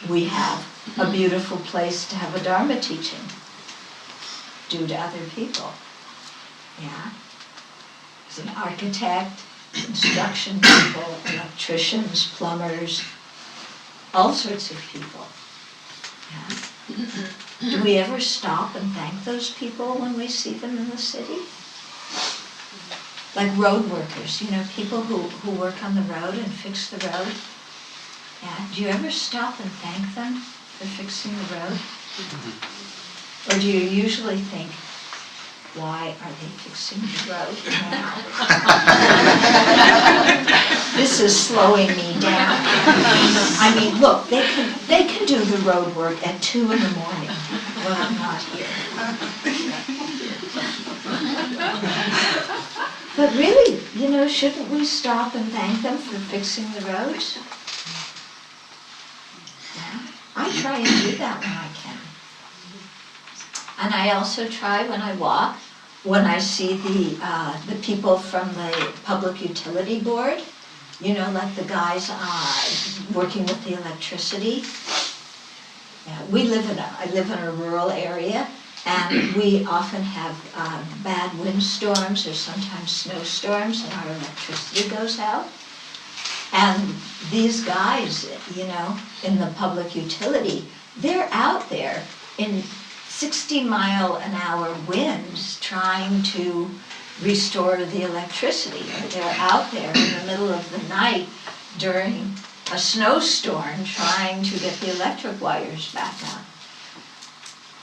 [SPEAKER 1] We have a beautiful place to have a Dharma teaching due to other people. Yeah. There's an architect, construction people, electricians, plumbers, all sorts of people. Yeah. Do we ever stop and thank those people when we see them in the city? Like road workers, you know, people who work on the road and fix the road. Yeah. Do you ever stop and thank them for fixing the road? Or do you usually think, why are they fixing the road now? This is slowing me down. I mean, look, they can do the road work at 2 in the morning when I'm not here. But really, you know, shouldn't we stop and thank them for fixing the roads? Yeah. I try and do that when I can. And I also try when I walk, when I see the people from the Public Utility Board, you know, like the guys working with the electricity. Yeah, I live in a rural area, and we often have bad windstorms or sometimes snowstorms, and our electricity goes out. And these guys, you know, in the public utility, they're out there in 60-mile-an-hour winds trying to restore the electricity. Or they're out there in the middle of the night during a snowstorm trying to get the electric wires back up.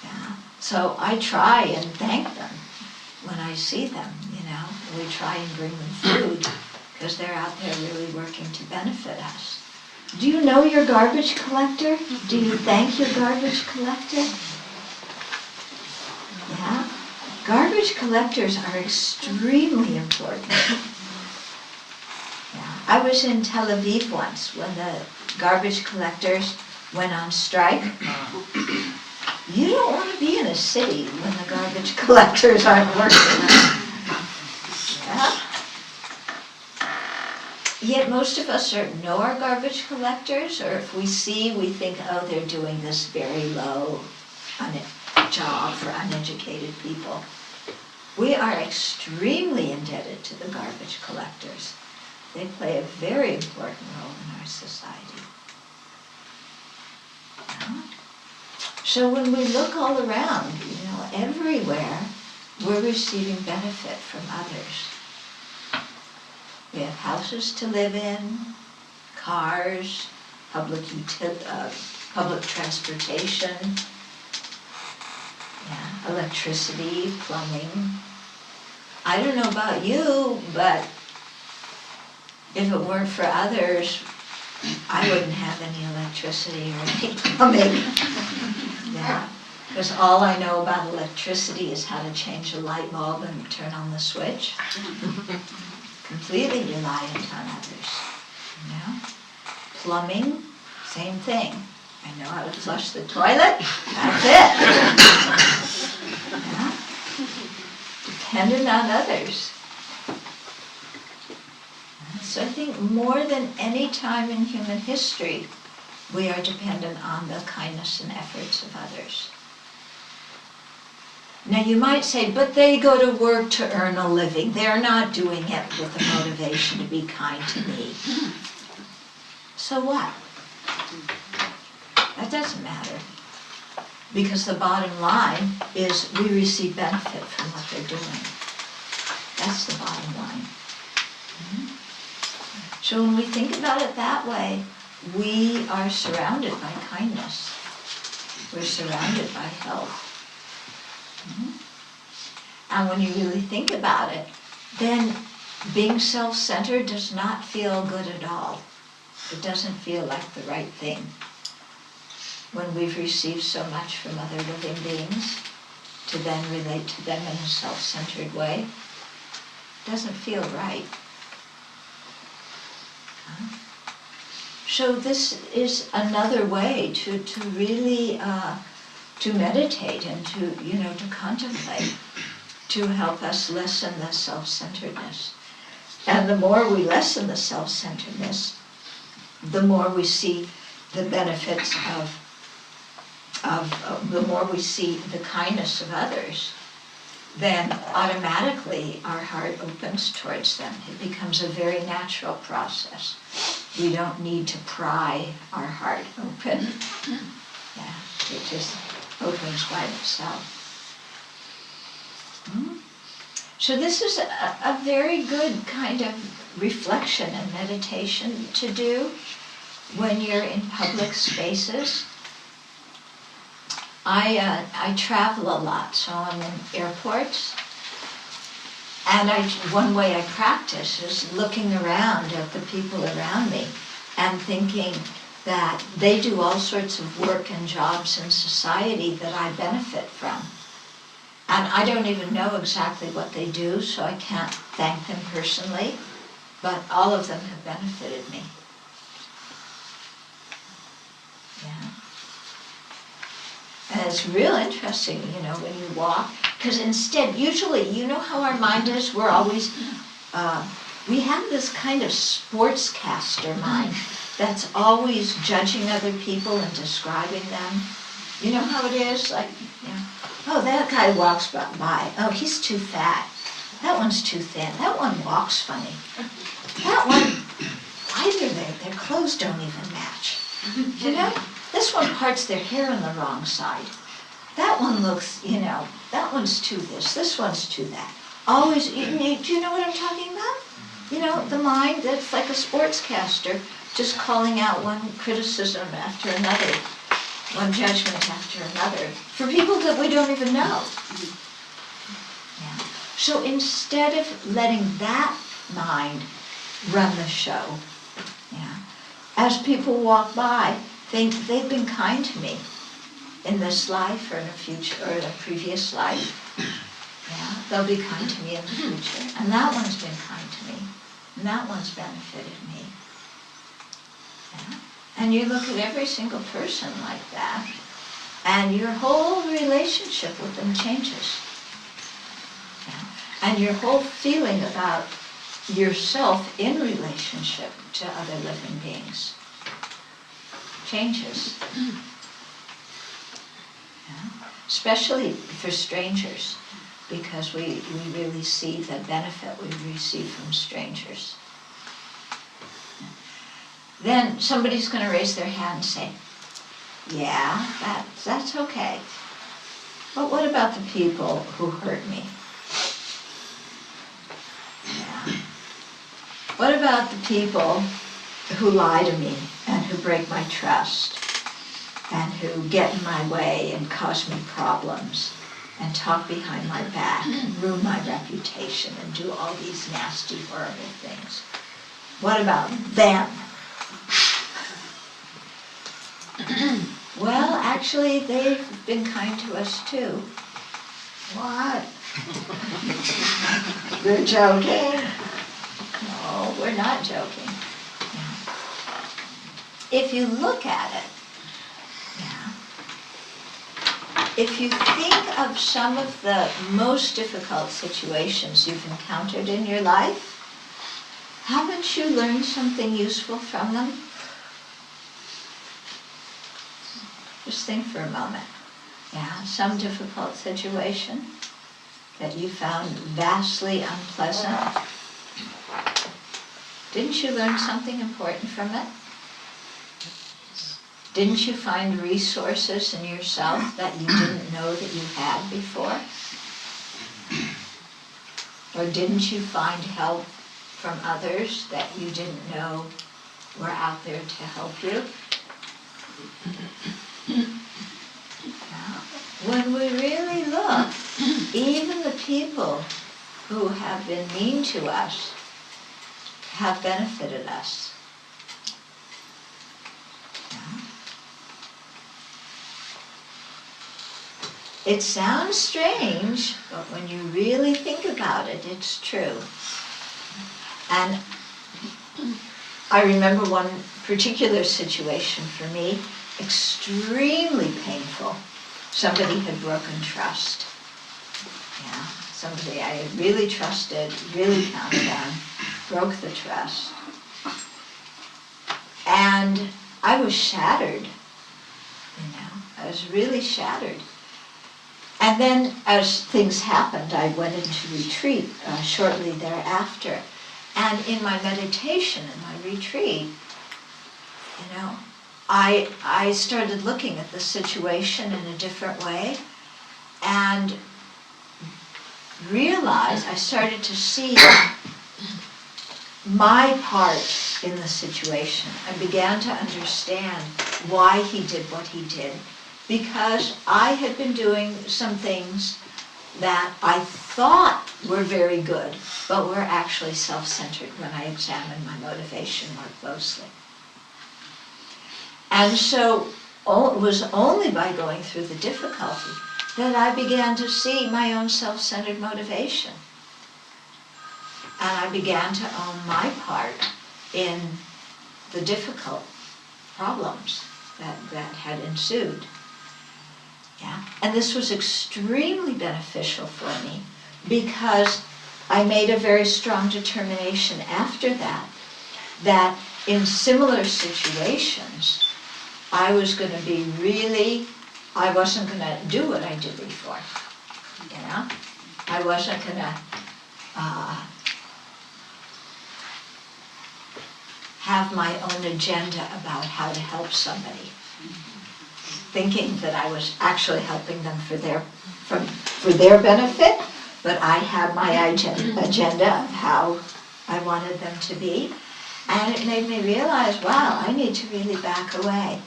[SPEAKER 1] Yeah. So I try and thank them when I see them, you know. We try and bring them food because they're out there really working to benefit us. Do you know your garbage collector? Do you thank your garbage collector? Yeah. Garbage collectors are extremely important. Yeah. I was in Tel Aviv once when the garbage collectors went on strike. You don't want to be in a city when the garbage collectors aren't working. Yeah. Yet most of us know our garbage collectors, or if we see, we think, oh, they're doing this very low job for uneducated people. We are extremely indebted to the garbage collectors. They play a very important role in our society. Yeah. So when we look all around, you know, everywhere, we're receiving benefit from others. We have houses to live in, cars, public transportation, yeah, electricity, plumbing. I don't know about you, but if it weren't for others, I wouldn't have any electricity or any plumbing. Yeah, because all I know about electricity is how to change a light bulb and turn on the switch. Completely reliant on others, you know? Plumbing, same thing. I know how to flush the toilet, that's it. Yeah? Dependent on others. So I think more than any time in human history, we are dependent on the kindness and efforts of others. Now you might say, but they go to work to earn a living. They're not doing it with the motivation to be kind to me. So what? That doesn't matter. Because the bottom line is we receive benefit from what they're doing. That's the bottom line. So when we think about it that way, we are surrounded by kindness. We're surrounded by health. And when you really think about it, then being self-centered does not feel good at all. It doesn't feel like the right thing. When we've received so much from other living beings, to then relate to them in a self-centered way, it doesn't feel right. So this is another way to really to meditate and to contemplate, to help us lessen the self-centeredness. And the more we lessen the self-centeredness, the more we see the benefits the more we see the kindness of others, then automatically our heart opens towards them. It becomes a very natural process. We don't need to pry our heart open. Yeah, it just opens by itself. So this is a very good kind of reflection and meditation to do when you're in public spaces. I travel a lot, so I'm in airports, and one way I practice is looking around at the people around me and thinking that they do all sorts of work and jobs in society that I benefit from. And I don't even know exactly what they do, so I can't thank them personally, but all of them have benefited me. Yeah. And it's real interesting, when you walk, because instead, usually, you know how our mind is? We're always, we have this kind of sportscaster mind that's always judging other people and describing them. You know how it is? Like, oh, that guy walks by. Oh, he's too fat. That one's too thin. That one walks funny. That one, their clothes don't even match. This one parts their hair on the wrong side. That one looks, that one's too this one's too that. Always, do you know what I'm talking about? You know, the mind that's like a sportscaster, just calling out one criticism after another, one judgment after another, for people that we don't even know. Yeah. So instead of letting that mind run the show, yeah, as people walk by, they've been kind to me in this life or in a future or in a previous life. Yeah, they'll be kind to me in the future. And that one's been kind to me. And that one's benefited me. Yeah. And you look at every single person like that, and your whole relationship with them changes. Yeah. And your whole feeling about yourself in relationship to other living beings changes. Yeah. Especially for strangers, because we really see the benefit we receive from strangers. Then somebody's going to raise their hand and say, yeah, that's okay. But what about the people who hurt me? Yeah. What about the people who lie to me and who break my trust and who get in my way and cause me problems and talk behind my back and ruin my reputation and do all these nasty, horrible things? What about them? Well, actually, they've been kind to us too. What? You're joking? No, we're not joking. Yeah. If you look at it, yeah, if you think of some of the most difficult situations you've encountered in your life, haven't you learned something useful from them? Just think for a moment. Yeah, some difficult situation that you found vastly unpleasant. Didn't you learn something important from it? Didn't you find resources in yourself that you didn't know that you had before? Or didn't you find help from others that you didn't know were out there to help you? When we really look, even the people who have been mean to us have benefited us. It sounds strange, but when you really think about it, it's true. And I remember one particular situation for me, extremely painful. Somebody had broken trust. Yeah, somebody I had really trusted, really counted on, broke the trust. And I was shattered, I was really shattered. And then as things happened, I went into retreat shortly thereafter. And in my meditation, in my retreat, I started looking at the situation in a different way and realized, I started to see my part in the situation. I began to understand why he did what he did, because I had been doing some things that I thought were very good, but were actually self-centered when I examined my motivation more closely. And so it was only by going through the difficulty that I began to see my own self-centered motivation. And I began to own my part in the difficult problems that had ensued. Yeah. And this was extremely beneficial for me because I made a very strong determination after that in similar situations, I was going to be I wasn't going to do what I did before. I wasn't going to have my own agenda about how to help somebody, thinking that I was actually helping them for their benefit, but I had my agenda of how I wanted them to be. And it made me realize, wow, I need to really back away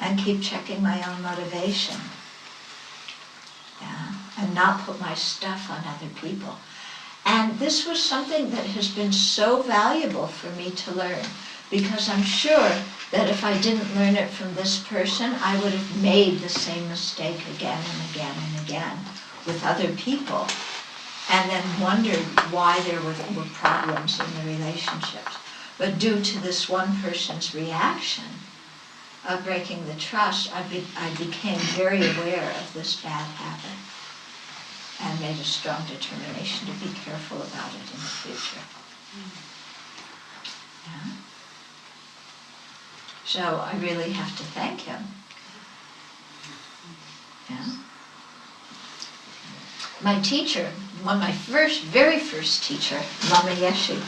[SPEAKER 1] and keep checking my own motivation. Yeah, and not put my stuff on other people. And this was something that has been so valuable for me to learn, because I'm sure that if I didn't learn it from this person, I would have made the same mistake again and again and again with other people, and then wondered why there were problems in the relationships. But due to this one person's reaction of breaking the trust, I became very aware of this bad habit and made a strong determination to be careful about it in the future. Yeah. So I really have to thank him. Yeah. My teacher, my very first teacher, Lama Yeshe,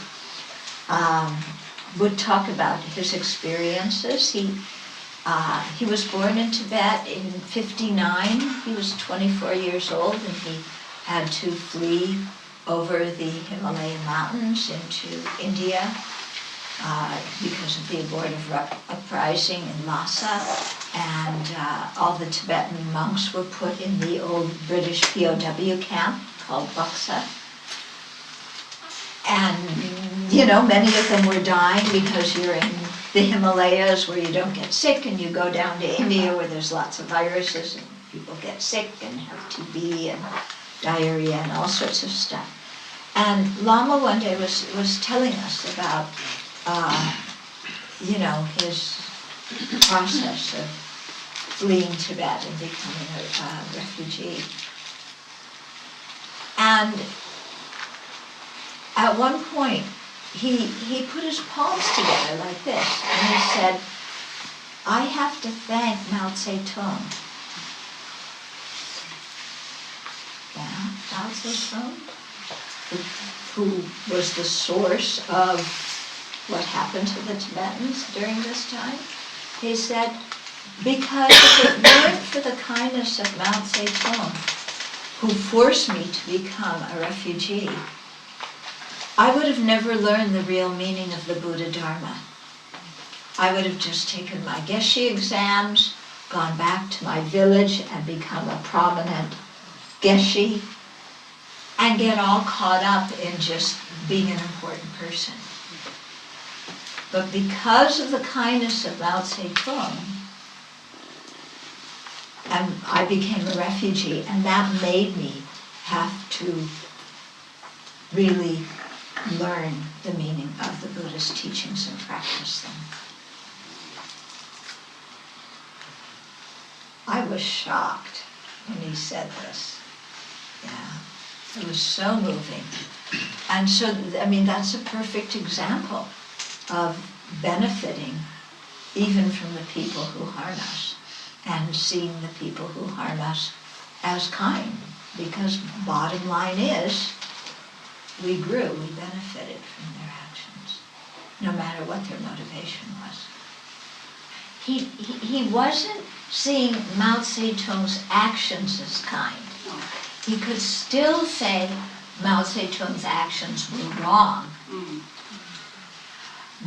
[SPEAKER 1] would talk about his experiences. He was born in Tibet in 1959. He was 24 years old, and he had to flee over the Himalayan mountains into India because of the abortive uprising in Lhasa, and all the Tibetan monks were put in the old British POW camp called Buxa. And, many of them were dying because you're in the Himalayas where you don't get sick, and you go down to India where there's lots of viruses and people get sick and have TB and diarrhea and all sorts of stuff. And Lama one day was telling us about, his process of fleeing Tibet and becoming a refugee. And at one point, he put his palms together like this, and he said, I have to thank Mao Zedong. Yeah, Mao Zedong, who was the source of what happened to the Tibetans during this time. He said, because if it weren't for the kindness of Mao Zedong, who forced me to become a refugee, I would have never learned the real meaning of the Buddha Dharma. I would have just taken my Geshe exams, gone back to my village and become a prominent Geshe, and get all caught up in just being an important person. But because of the kindness of Mao Zedong, and I became a refugee, and that made me have to really learn the meaning of the Buddhist teachings and practice them. I was shocked when he said this. Yeah, it was so moving. And so, that's a perfect example of benefiting even from the people who harm us, and seeing the people who harm us as kind, because bottom line is, we grew, we benefited from their actions, no matter what their motivation was. He wasn't seeing Mao Zedong's actions as kind. He could still say Mao Zedong's actions were wrong,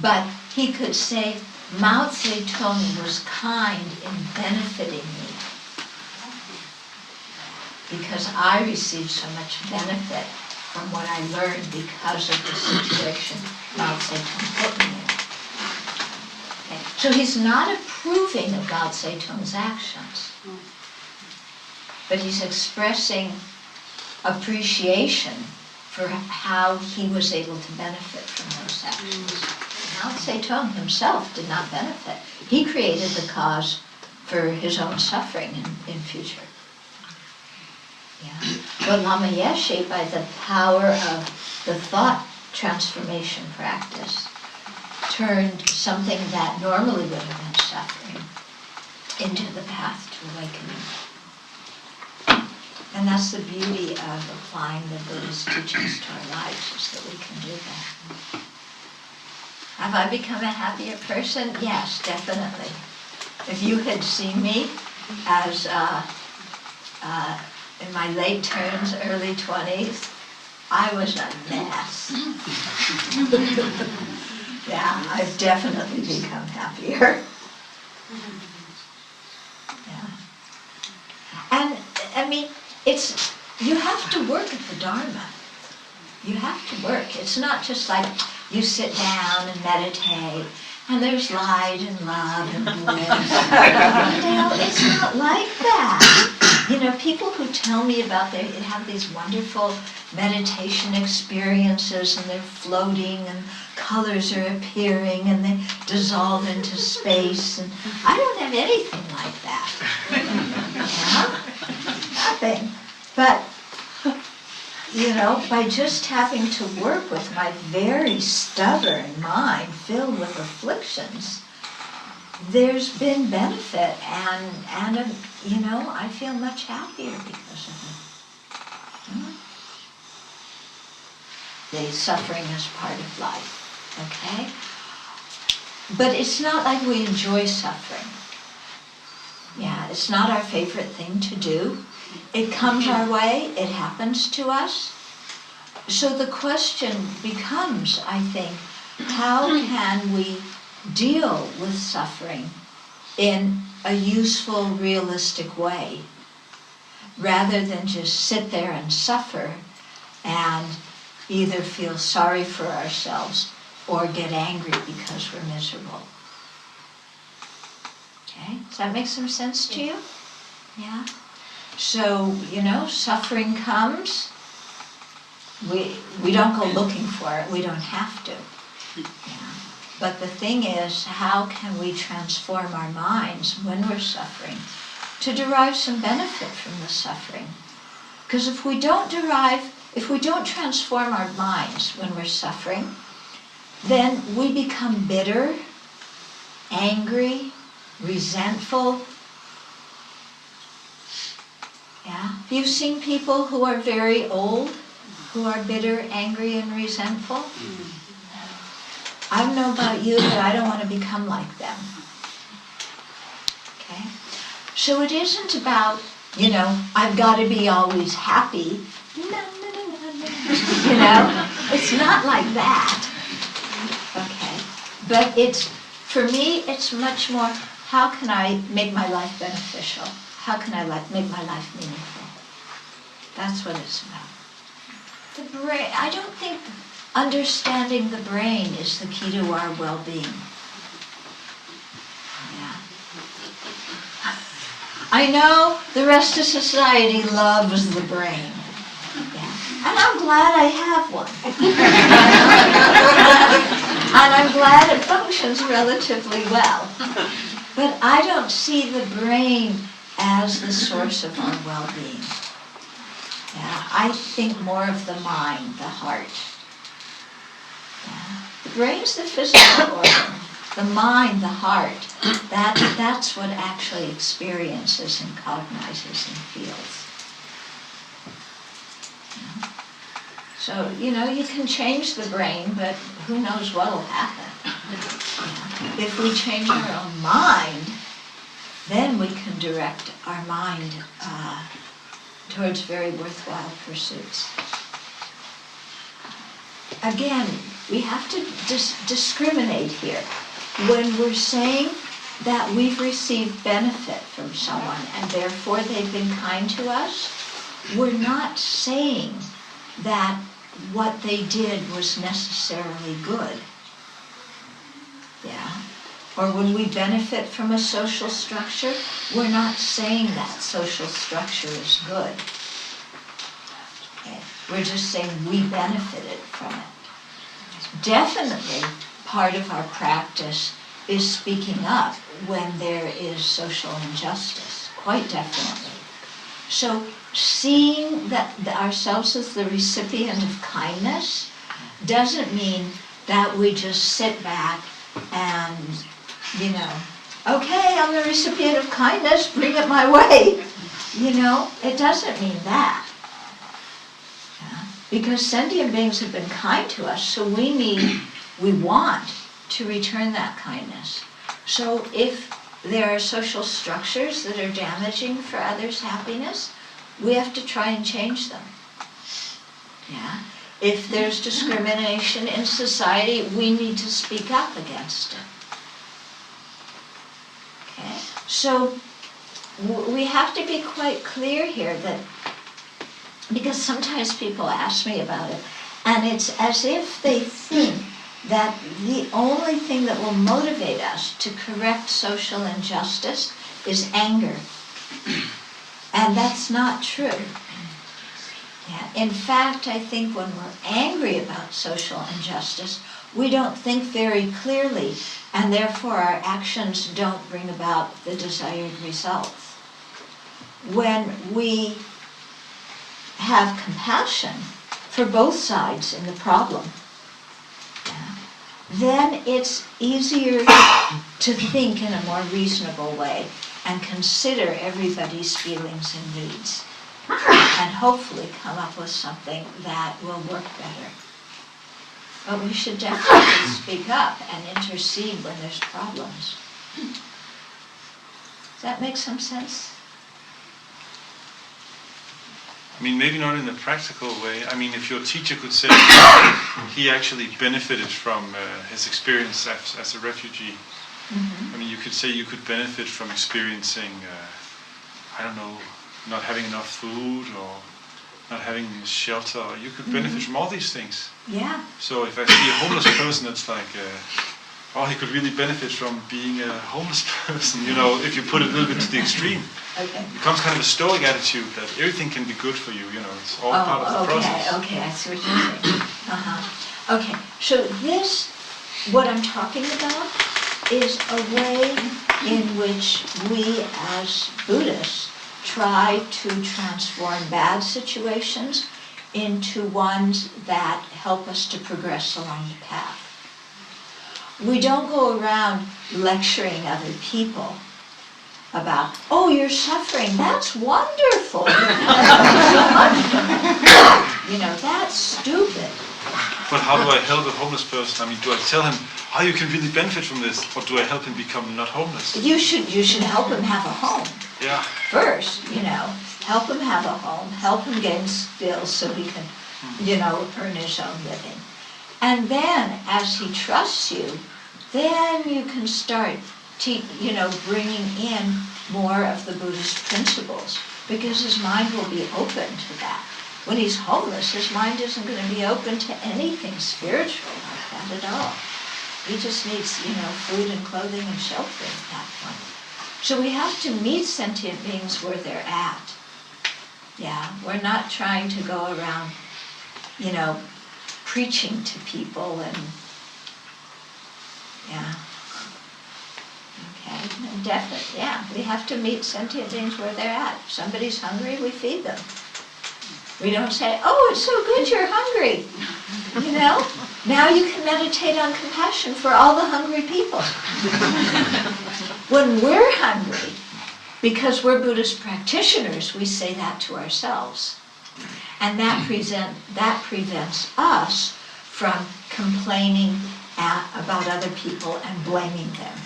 [SPEAKER 1] but he could say Mao Zedong was kind in benefiting me, because I received so much benefit from what I learned because of the situation Mao Zedong put me in. Okay. So he's not approving of Mao Zedong's actions, but he's expressing appreciation for how he was able to benefit from those actions. Mao Zedong himself did not benefit. He created the cause for his own suffering in future. Yeah. But Lama Yeshe, by the power of the thought transformation practice, turned something that normally would have been suffering into the path to awakening. And that's the beauty of applying the Buddhist teachings to our lives, is that we can do that. Have I become a happier person? Yes, definitely. If you had seen me as in my late teens, early 20s, I was a mess. Yeah, I've definitely become happier. Yeah. And, I mean, you have to work at the Dharma. You have to work. It's not just like you sit down and meditate and there's light and love and bliss. It's not like that. People who tell me about they have these wonderful meditation experiences and they're floating and colors are appearing and they dissolve into space. And I don't have anything like that. Nothing. But by just having to work with my very stubborn mind filled with afflictions, there's been benefit, and I feel much happier because of it. The suffering is part of life, okay? But it's not like we enjoy suffering. Yeah, it's not our favorite thing to do. It comes our way, it happens to us. So the question becomes, I think, how can we deal with suffering in a useful, realistic way, rather than just sit there and suffer and either feel sorry for ourselves or get angry because we're miserable. Okay, does that make some sense to you? Yeah? So, suffering comes. We don't go looking for it. We don't have to. Yeah. But the thing is, how can we transform our minds when we're suffering to derive some benefit from the suffering? Because if we don't transform our minds when we're suffering, then we become bitter, angry, resentful. Yeah? You've seen people who are very old, who are bitter, angry, and resentful? I don't know about you, but I don't want to become like them. Okay? So it isn't about, I've got to be always happy. No. It's not like that. Okay? But for me, it's much more, how can I make my life beneficial? How can I make my life meaningful? That's what it's about. The brain, I don't think understanding the brain is the key to our well-being. Yeah. I know the rest of society loves the brain. Yeah. And I'm glad I have one. And I'm glad it functions relatively well. But I don't see the brain as the source of our well-being. Yeah, I think more of the mind, the heart. Yeah. The brain's the physical organ. The mind, the heart, that's what actually experiences and cognizes and feels. Yeah. So, you can change the brain, but who knows what will happen. Yeah. If we change our own mind, then we can direct our mind towards very worthwhile pursuits. Again, we have to discriminate here. When we're saying that we've received benefit from someone and therefore they've been kind to us, we're not saying that what they did was necessarily good. Yeah. Or when we benefit from a social structure, we're not saying that social structure is good. Okay. We're just saying we benefited from it. Definitely, part of our practice is speaking up when there is social injustice, quite definitely. So seeing that ourselves as the recipient of kindness doesn't mean that we just sit back and, okay, I'm the recipient of kindness, bring it my way. It doesn't mean that. Yeah? Because sentient beings have been kind to us, so we want to return that kindness. So if there are social structures that are damaging for others' happiness, we have to try and change them. Yeah? If there's discrimination in society, we need to speak up against it. Okay? So we have to be quite clear here that, because sometimes people ask me about it, and it's as if they think that the only thing that will motivate us to correct social injustice is anger. And that's not true. Yeah. In fact, I think when we're angry about social injustice, we don't think very clearly, and therefore our actions don't bring about the desired results. When we have compassion for both sides in the problem, then it's easier to think in a more reasonable way and consider everybody's feelings and needs, and hopefully come up with something that will work better. But we should definitely speak up and intercede when there's problems. Does that make some sense?
[SPEAKER 3] I mean, maybe not in a practical way. I mean, if your teacher could say he actually benefited from his experience as a refugee, I mean, you could say you could benefit from experiencing, I don't know, not having enough food or not having shelter. Or you could benefit from all these things.
[SPEAKER 1] Yeah.
[SPEAKER 3] So if I see a homeless person, it's like, oh, he could really benefit from being a homeless person, you know, if you put it a little bit to the extreme.
[SPEAKER 1] Okay.
[SPEAKER 3] It becomes kind of a stoic attitude that everything can be good for you, you know, it's all part of the process.
[SPEAKER 1] Okay, I see what you're saying. Okay, so this, what I'm talking about, is a way in which we as Buddhists try to transform bad situations into ones that help us to progress along the path. We don't go around lecturing other people about, oh, you're suffering, that's wonderful. You know, that's stupid.
[SPEAKER 3] But how do I help a homeless person? I mean, do I tell him how you can really benefit from this, or do I help him become not homeless?
[SPEAKER 1] You should help him have a home.
[SPEAKER 3] Yeah.
[SPEAKER 1] First, you know, help him have a home, help him gain skills so he can, you know, earn his own living. And then, as he trusts you, then you can start, bringing in more of the Buddhist principles, because his mind will be open to that. When he's homeless, his mind isn't going to be open to anything spiritual like that at all. He just needs, food and clothing and shelter at that point. So we have to meet sentient beings where they're at. Yeah, we're not trying to go around, preaching to people and, yeah. Okay, definitely, yeah. We have to meet sentient beings where they're at. If somebody's hungry, we feed them. We don't say, oh, it's so good you're hungry. Now you can meditate on compassion for all the hungry people. When we're hungry, because we're Buddhist practitioners, we say that to ourselves. And that prevents us from complaining about other people and blaming them.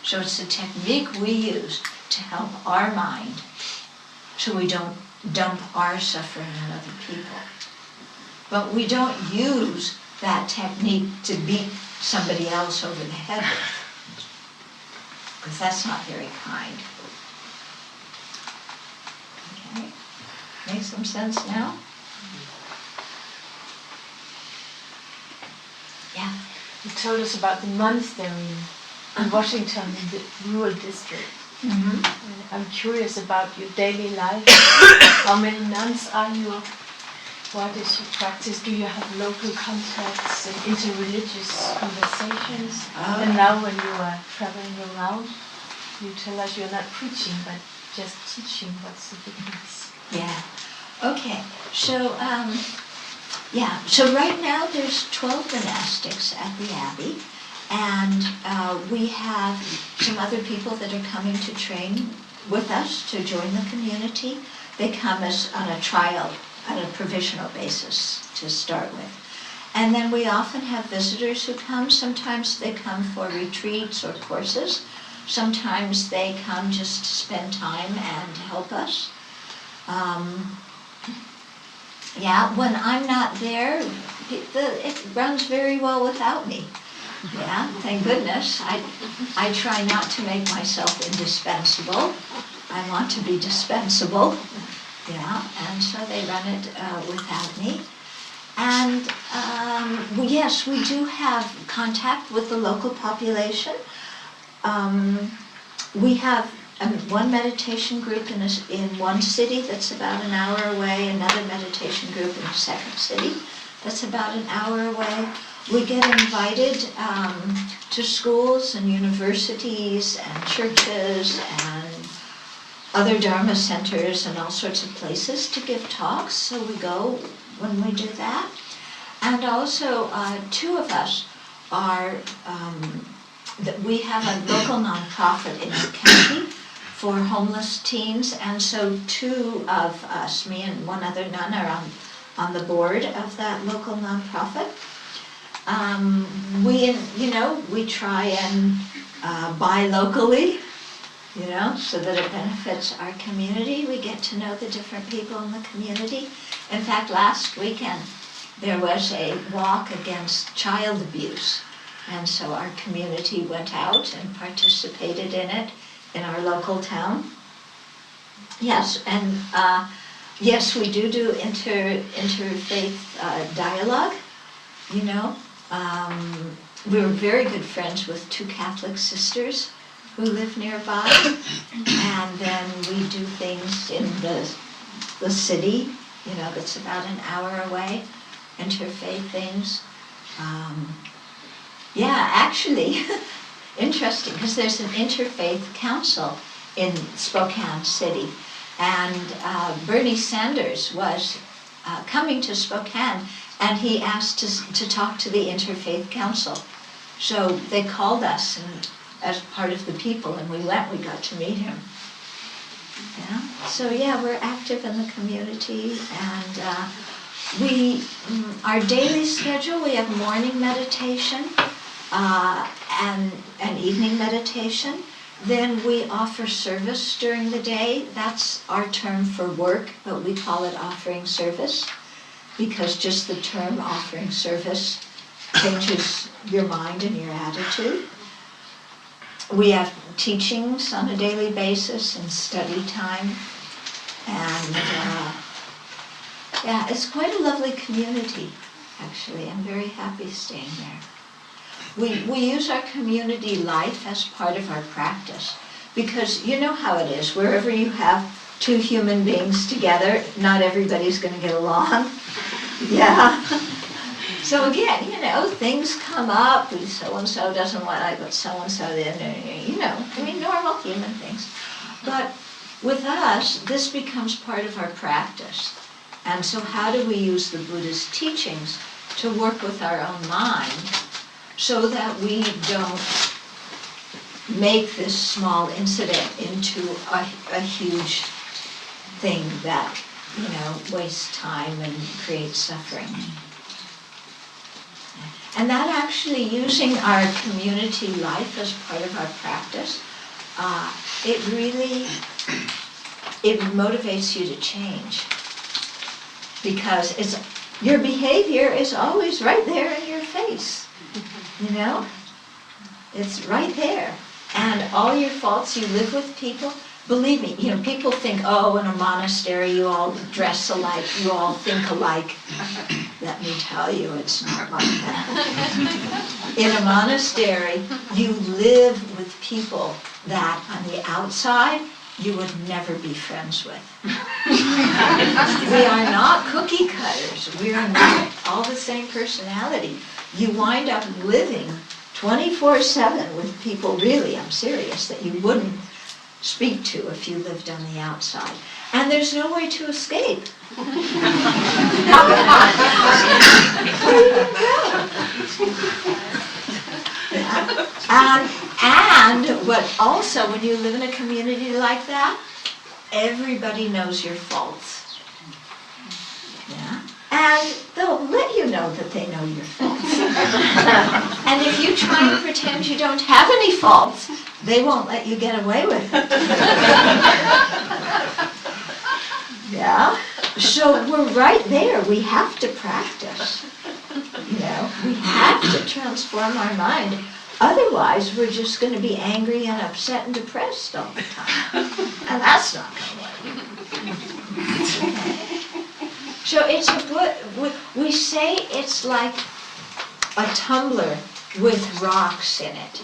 [SPEAKER 1] So it's a technique we use to help our mind so we don't dump our suffering on other people. But we don't use that technique to beat somebody else over the head with, because that's not very kind. Okay, makes some sense now? Yeah.
[SPEAKER 4] You told us about the monastery in Washington, in the rural district.
[SPEAKER 1] Mm-hmm.
[SPEAKER 4] I'm curious about your daily life. How many nuns are you? What is your practice? Do you have local contacts and interreligious conversations? And now when you are traveling around, you tell us you're not preaching, but just teaching. What's the difference?
[SPEAKER 1] Yeah. Okay. So, So right now there's 12 monastics at the Abbey. And we have some other people that are coming to train with us to join the community. They come as on a trial, on a provisional basis to start with. And then we often have visitors who come. Sometimes they come for retreats or courses. Sometimes they come just to spend time and help us. Yeah, when I'm not there, it runs very well without me. Yeah, thank goodness. I try not to make myself indispensable. I want to be dispensable. Yeah, and so they run it without me. And yes, we do have contact with the local population. We have one meditation group in one city that's about an hour away, another meditation group in a second city that's about an hour away. We get invited to schools and universities and churches and other Dharma centers and all sorts of places to give talks, so we go when we do that. And also, two of us are, we have a local nonprofit in our county for homeless teens, and so two of us, me and one other nun, are on the board of that local nonprofit. We try and buy locally, so that it benefits our community. We get to know the different people in the community. In fact, last weekend there was a walk against child abuse, and so our community went out and participated in it in our local town. Yes, and yes, we do interfaith dialogue. We were very good friends with two Catholic sisters who live nearby, and then we do things in the city, that's about an hour away, interfaith things. Actually, interesting, because there's an interfaith council in Spokane City, and Bernie Sanders was coming to Spokane, and he asked to talk to the Interfaith Council. So they called us as part of the people, and we went, we got to meet him. Yeah. So we're active in the community, and our daily schedule, we have morning meditation and evening meditation. Then we offer service during the day. That's our term for work, but we call it offering service, because just the term offering service changes your mind and your attitude. We have teachings on a daily basis and study time, and it's quite a lovely community, actually. I'm very happy staying there. We use our community life as part of our practice, because you know how it is, wherever you have two human beings together, not everybody's going to get along. Yeah. So again, things come up, so-and-so doesn't like what so-and-so did, normal human things. But with us, this becomes part of our practice. And so how do we use the Buddha's teachings to work with our own mind so that we don't make this small incident into a huge thing that, wastes time and creates suffering? And that actually, using our community life as part of our practice, it motivates you to change. Because your behavior is always right there in your face, It's right there. And all your faults, you live with people. Believe me, people think, in a monastery you all dress alike, you all think alike. Let me tell you, it's not like that. In a monastery, you live with people that on the outside you would never be friends with. We are not cookie cutters. We are not all the same personality. You wind up living 24/7 with people, really, I'm serious, that you wouldn't speak to if you lived on the outside. And there's no way to escape. And what also, when you live in a community like that, everybody knows your faults. Yeah? And they'll let you know that they know your faults. And if you try and pretend you don't have any faults, they won't let you get away with it. Yeah? So we're right there. We have to practice. You know, we have to transform our mind. Otherwise, we're just going to be angry and upset and depressed all the time. And that's not going to work. So it's a book, we say it's like a tumbler with rocks in it.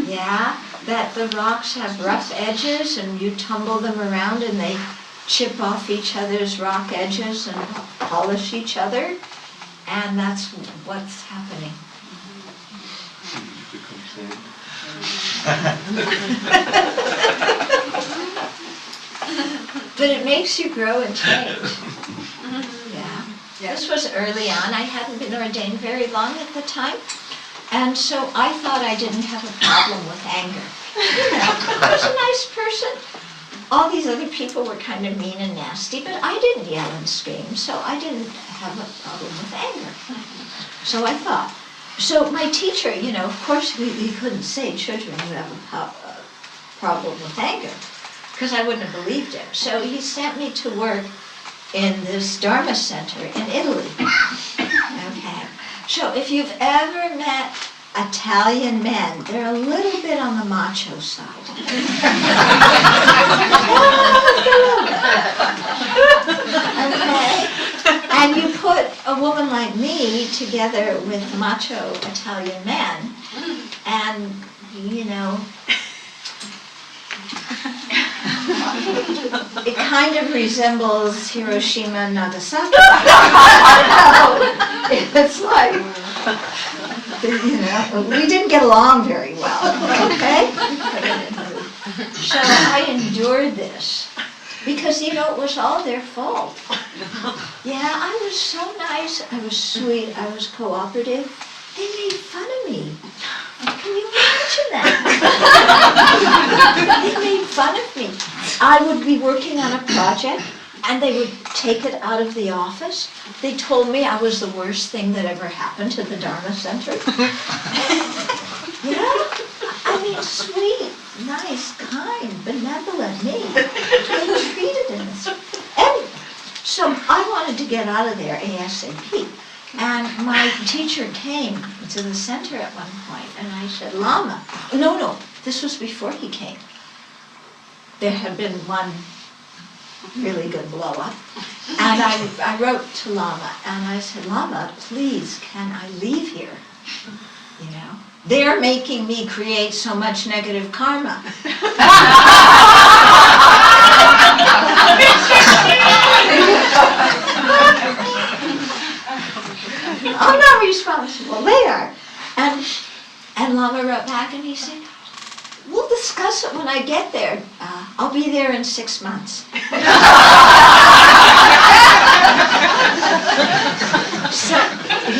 [SPEAKER 1] Yeah? That the rocks have rough edges and you tumble them around and they chip off each other's rock edges and polish each other. And that's what's happening. But it makes you grow and change. Yeah. This was early on. I hadn't been ordained very long at the time. And so I thought I didn't have a problem with anger. You know, I was a nice person. All these other people were kind of mean and nasty, but I didn't yell and scream, so I didn't have a problem with anger. So I thought. So my teacher, you know, of course he couldn't say children who have a problem with anger, because I wouldn't have believed him. So he sent me to work in this Dharma center in Italy. Okay. So if you've ever met Italian men, they're a little bit on the macho side. Okay? And you put a woman like me together with macho Italian men, and, you know, it kind of resembles Hiroshima and Nagasaki. It's like, you know, we didn't get along very well, okay? So I endured this because, you know, it was all their fault. Yeah, I was so nice, I was sweet, I was cooperative. They made fun of me. Can you imagine that? They made fun of me. I would be working on a project, and they would take it out of the office. They told me I was the worst thing that ever happened to the Dharma Center. Yeah? I mean, sweet, nice, kind, benevolent me. They treated in this. Anyway, so I wanted to get out of there ASAP. And my teacher came to the center at one point, and I said, Lama. No, this was before he came. There had been one really good blow up. And I wrote to Lama, and I said, Lama, please, can I leave here? You know, they're making me create so much negative karma. I'm not responsible. They are. And Lama wrote back and he said, we'll discuss it when I get there. I'll be there in 6 months. So,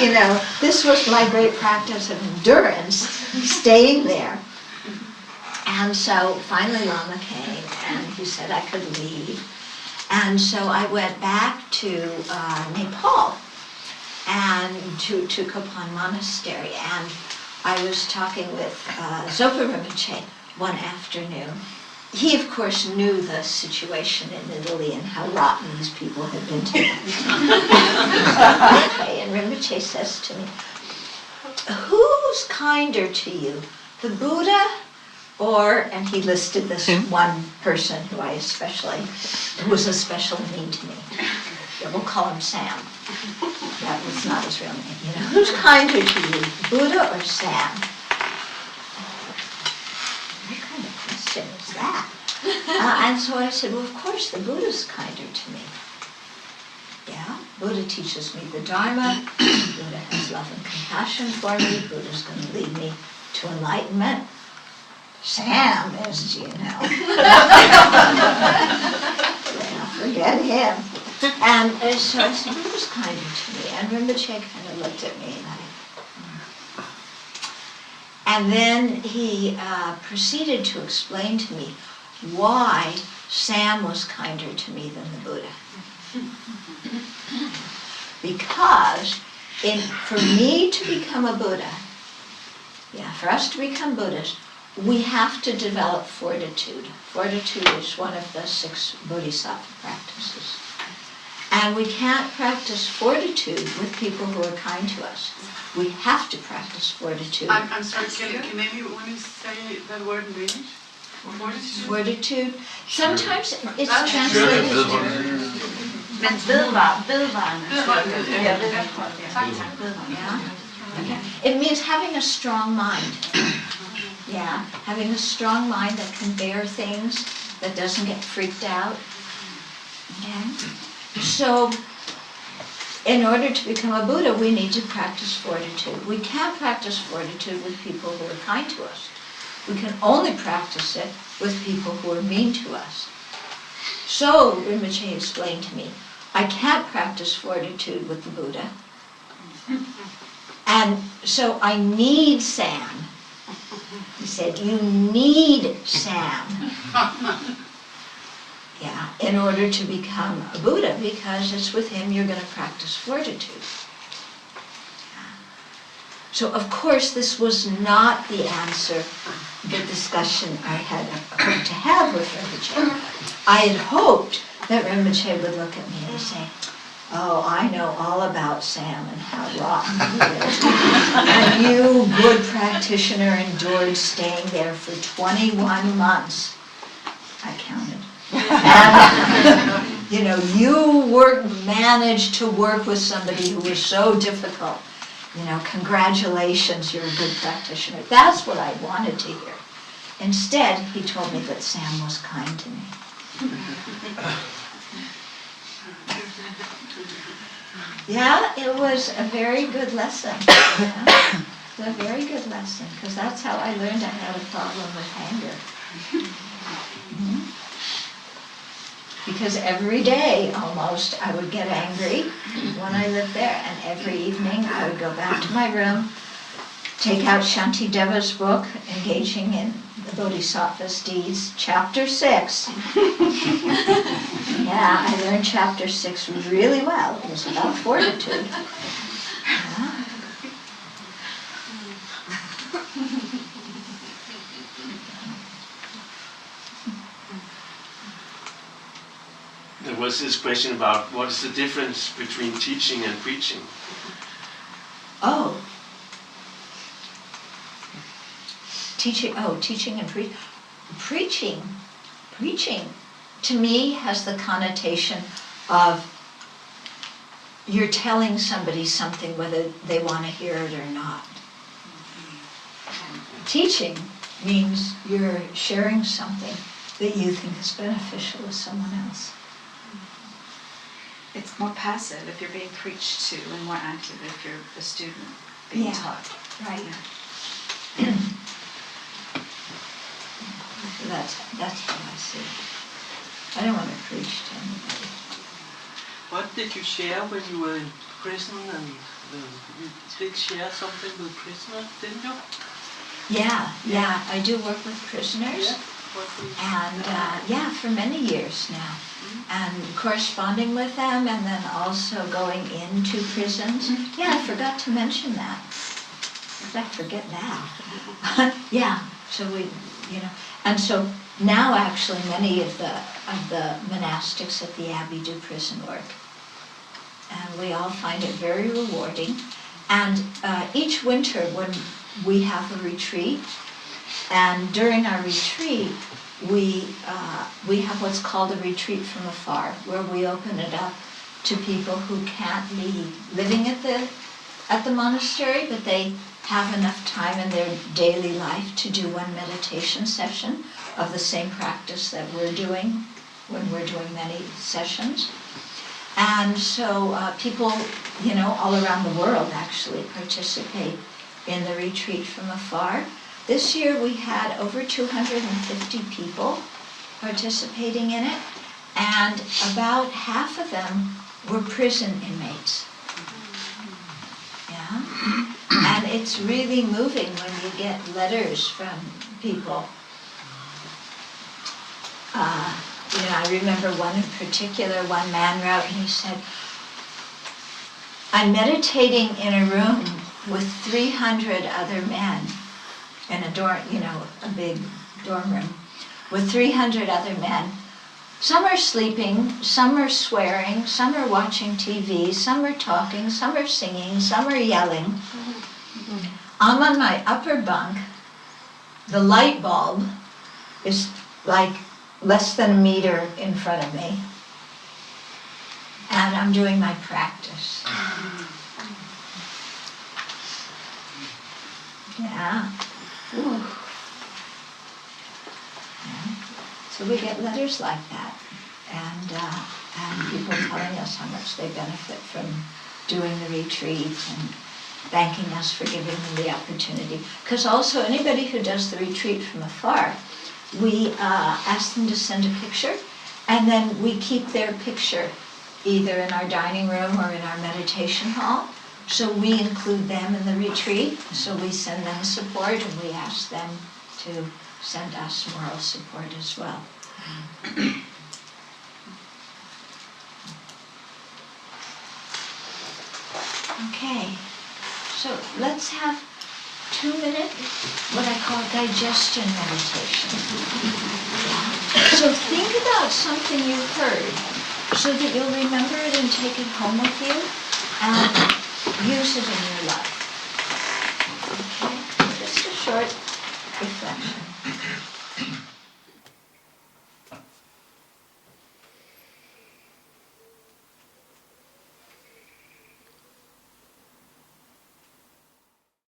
[SPEAKER 1] you know, this was my great practice of endurance, staying there. And so finally Lama came and he said I could leave. And so I went back to Nepal and to Kopan Monastery, and I was talking with Zopa Rinpoche one afternoon. He, of course, knew the situation in Italy and how rotten these people had been to him. Okay, and Rinpoche says to me, who's kinder to you, the Buddha or, and he listed this one person who was especially mean to me. Yeah, we'll call him Sam. That was not his real name, you know. Who's kinder to you, Buddha or Sam? What kind of question is that? And so I said, well, of course, the Buddha's kinder to me. Yeah, Buddha teaches me the Dharma. Buddha has love and compassion for me. Buddha's going to lead me to enlightenment. Sam is, you know. Yeah, forget him. And so I said, Buddha's kinder to me. And Rinpoche kind of looked at me, and then he proceeded to explain to me why Sam was kinder to me than the Buddha. Because for me to become a Buddha, for us to become Buddhists, we have to develop fortitude. Fortitude is one of the 6 Bodhisattva practices. And we can't practice fortitude with people who are kind to us. We have to practice fortitude.
[SPEAKER 5] I'm sorry, can maybe when you say that word in Danish? Fortitude?
[SPEAKER 1] Fortitude. Sometimes it's
[SPEAKER 5] That's
[SPEAKER 1] translated.
[SPEAKER 4] Men vedvarende.
[SPEAKER 1] Yeah. Okay. It means having a strong mind. Yeah, having a strong mind that can bear things, that doesn't get freaked out. Okay. So, in order to become a Buddha, we need to practice fortitude. We can't practice fortitude with people who are kind to us. We can only practice it with people who are mean to us. So, Rinpoche explained to me, I can't practice fortitude with the Buddha. And so I need Sam. He said, you need Sam. Yeah, in order to become a Buddha, because it's with him you're going to practice fortitude. So, of course, this was not the answer, the discussion I had hoped to have with Rinpoche. I had hoped that Rinpoche would look at me and say, oh, I know all about Sam and how rotten he is. And you, good practitioner, endured staying there for 21 months. I counted. And, you managed to work with somebody who was so difficult. Congratulations, you're a good practitioner. That's what I wanted to hear. Instead, he told me that Sam was kind to me. Yeah, it was a very good lesson. Yeah. It was a very good lesson, because that's how I learned I had a problem with anger. Mm-hmm. Because every day, almost, I would get angry when I lived there, and every evening I would go back to my room, take out Shantideva's book, Engaging in the Bodhisattva's Deeds, Chapter 6. Yeah, I learned Chapter 6 really well. It was about fortitude. Yeah.
[SPEAKER 6] There was this question about what is the difference between teaching and preaching?
[SPEAKER 1] Oh. Teaching and preaching. Preaching, to me, has the connotation of you're telling somebody something whether they want to hear it or not. Teaching means you're sharing something that you think is beneficial to someone else.
[SPEAKER 7] It's more passive if you're being preached to, and more active if you're a student being taught.
[SPEAKER 1] Right.
[SPEAKER 7] Yeah.
[SPEAKER 1] So that's how I see it. I don't want to preach to anybody.
[SPEAKER 5] What did you share when you were in prison? And you did share something with prisoners, didn't you?
[SPEAKER 1] Yeah, I do work with prisoners.
[SPEAKER 5] Yeah.
[SPEAKER 1] And for many years now. And corresponding with them, and then also going into prisons. Yeah, I forgot to mention that. I forget that. Yeah, so we, and so now actually many of the monastics at the Abbey do prison work. And we all find it very rewarding. And each winter when we have a retreat, and during our retreat, we have what's called a retreat from afar, where we open it up to people who can't be living at the monastery, but they have enough time in their daily life to do one meditation session of the same practice that we're doing when we're doing many sessions. And so people, all around the world actually participate in the retreat from afar. This year we had over 250 people participating in it, and about half of them were prison inmates. Yeah, and it's really moving when you get letters from people. I remember one in particular, one man wrote, and he said, I'm meditating in a room with 300 other men in a dorm, a big dorm room, with 300 other men Some are sleeping, some are swearing, some are watching TV, some are talking, some are singing, some are yelling. I'm on my upper bunk. The light bulb is like less than a meter in front of me. And I'm doing my practice. Yeah. Ooh. Yeah. So we get letters like that, and people telling us how much they benefit from doing the retreat and thanking us for giving them the opportunity. Because also anybody who does the retreat from afar, we ask them to send a picture, and then we keep their picture either in our dining room or in our meditation hall. So we include them in the retreat, so we send them support, and we ask them to send us moral support as well. Okay, so let's have 2-minute, what I call digestion meditation. So think about something you've heard so that you'll remember it and take it home with you and use it in your life. Okay, just a short reflection.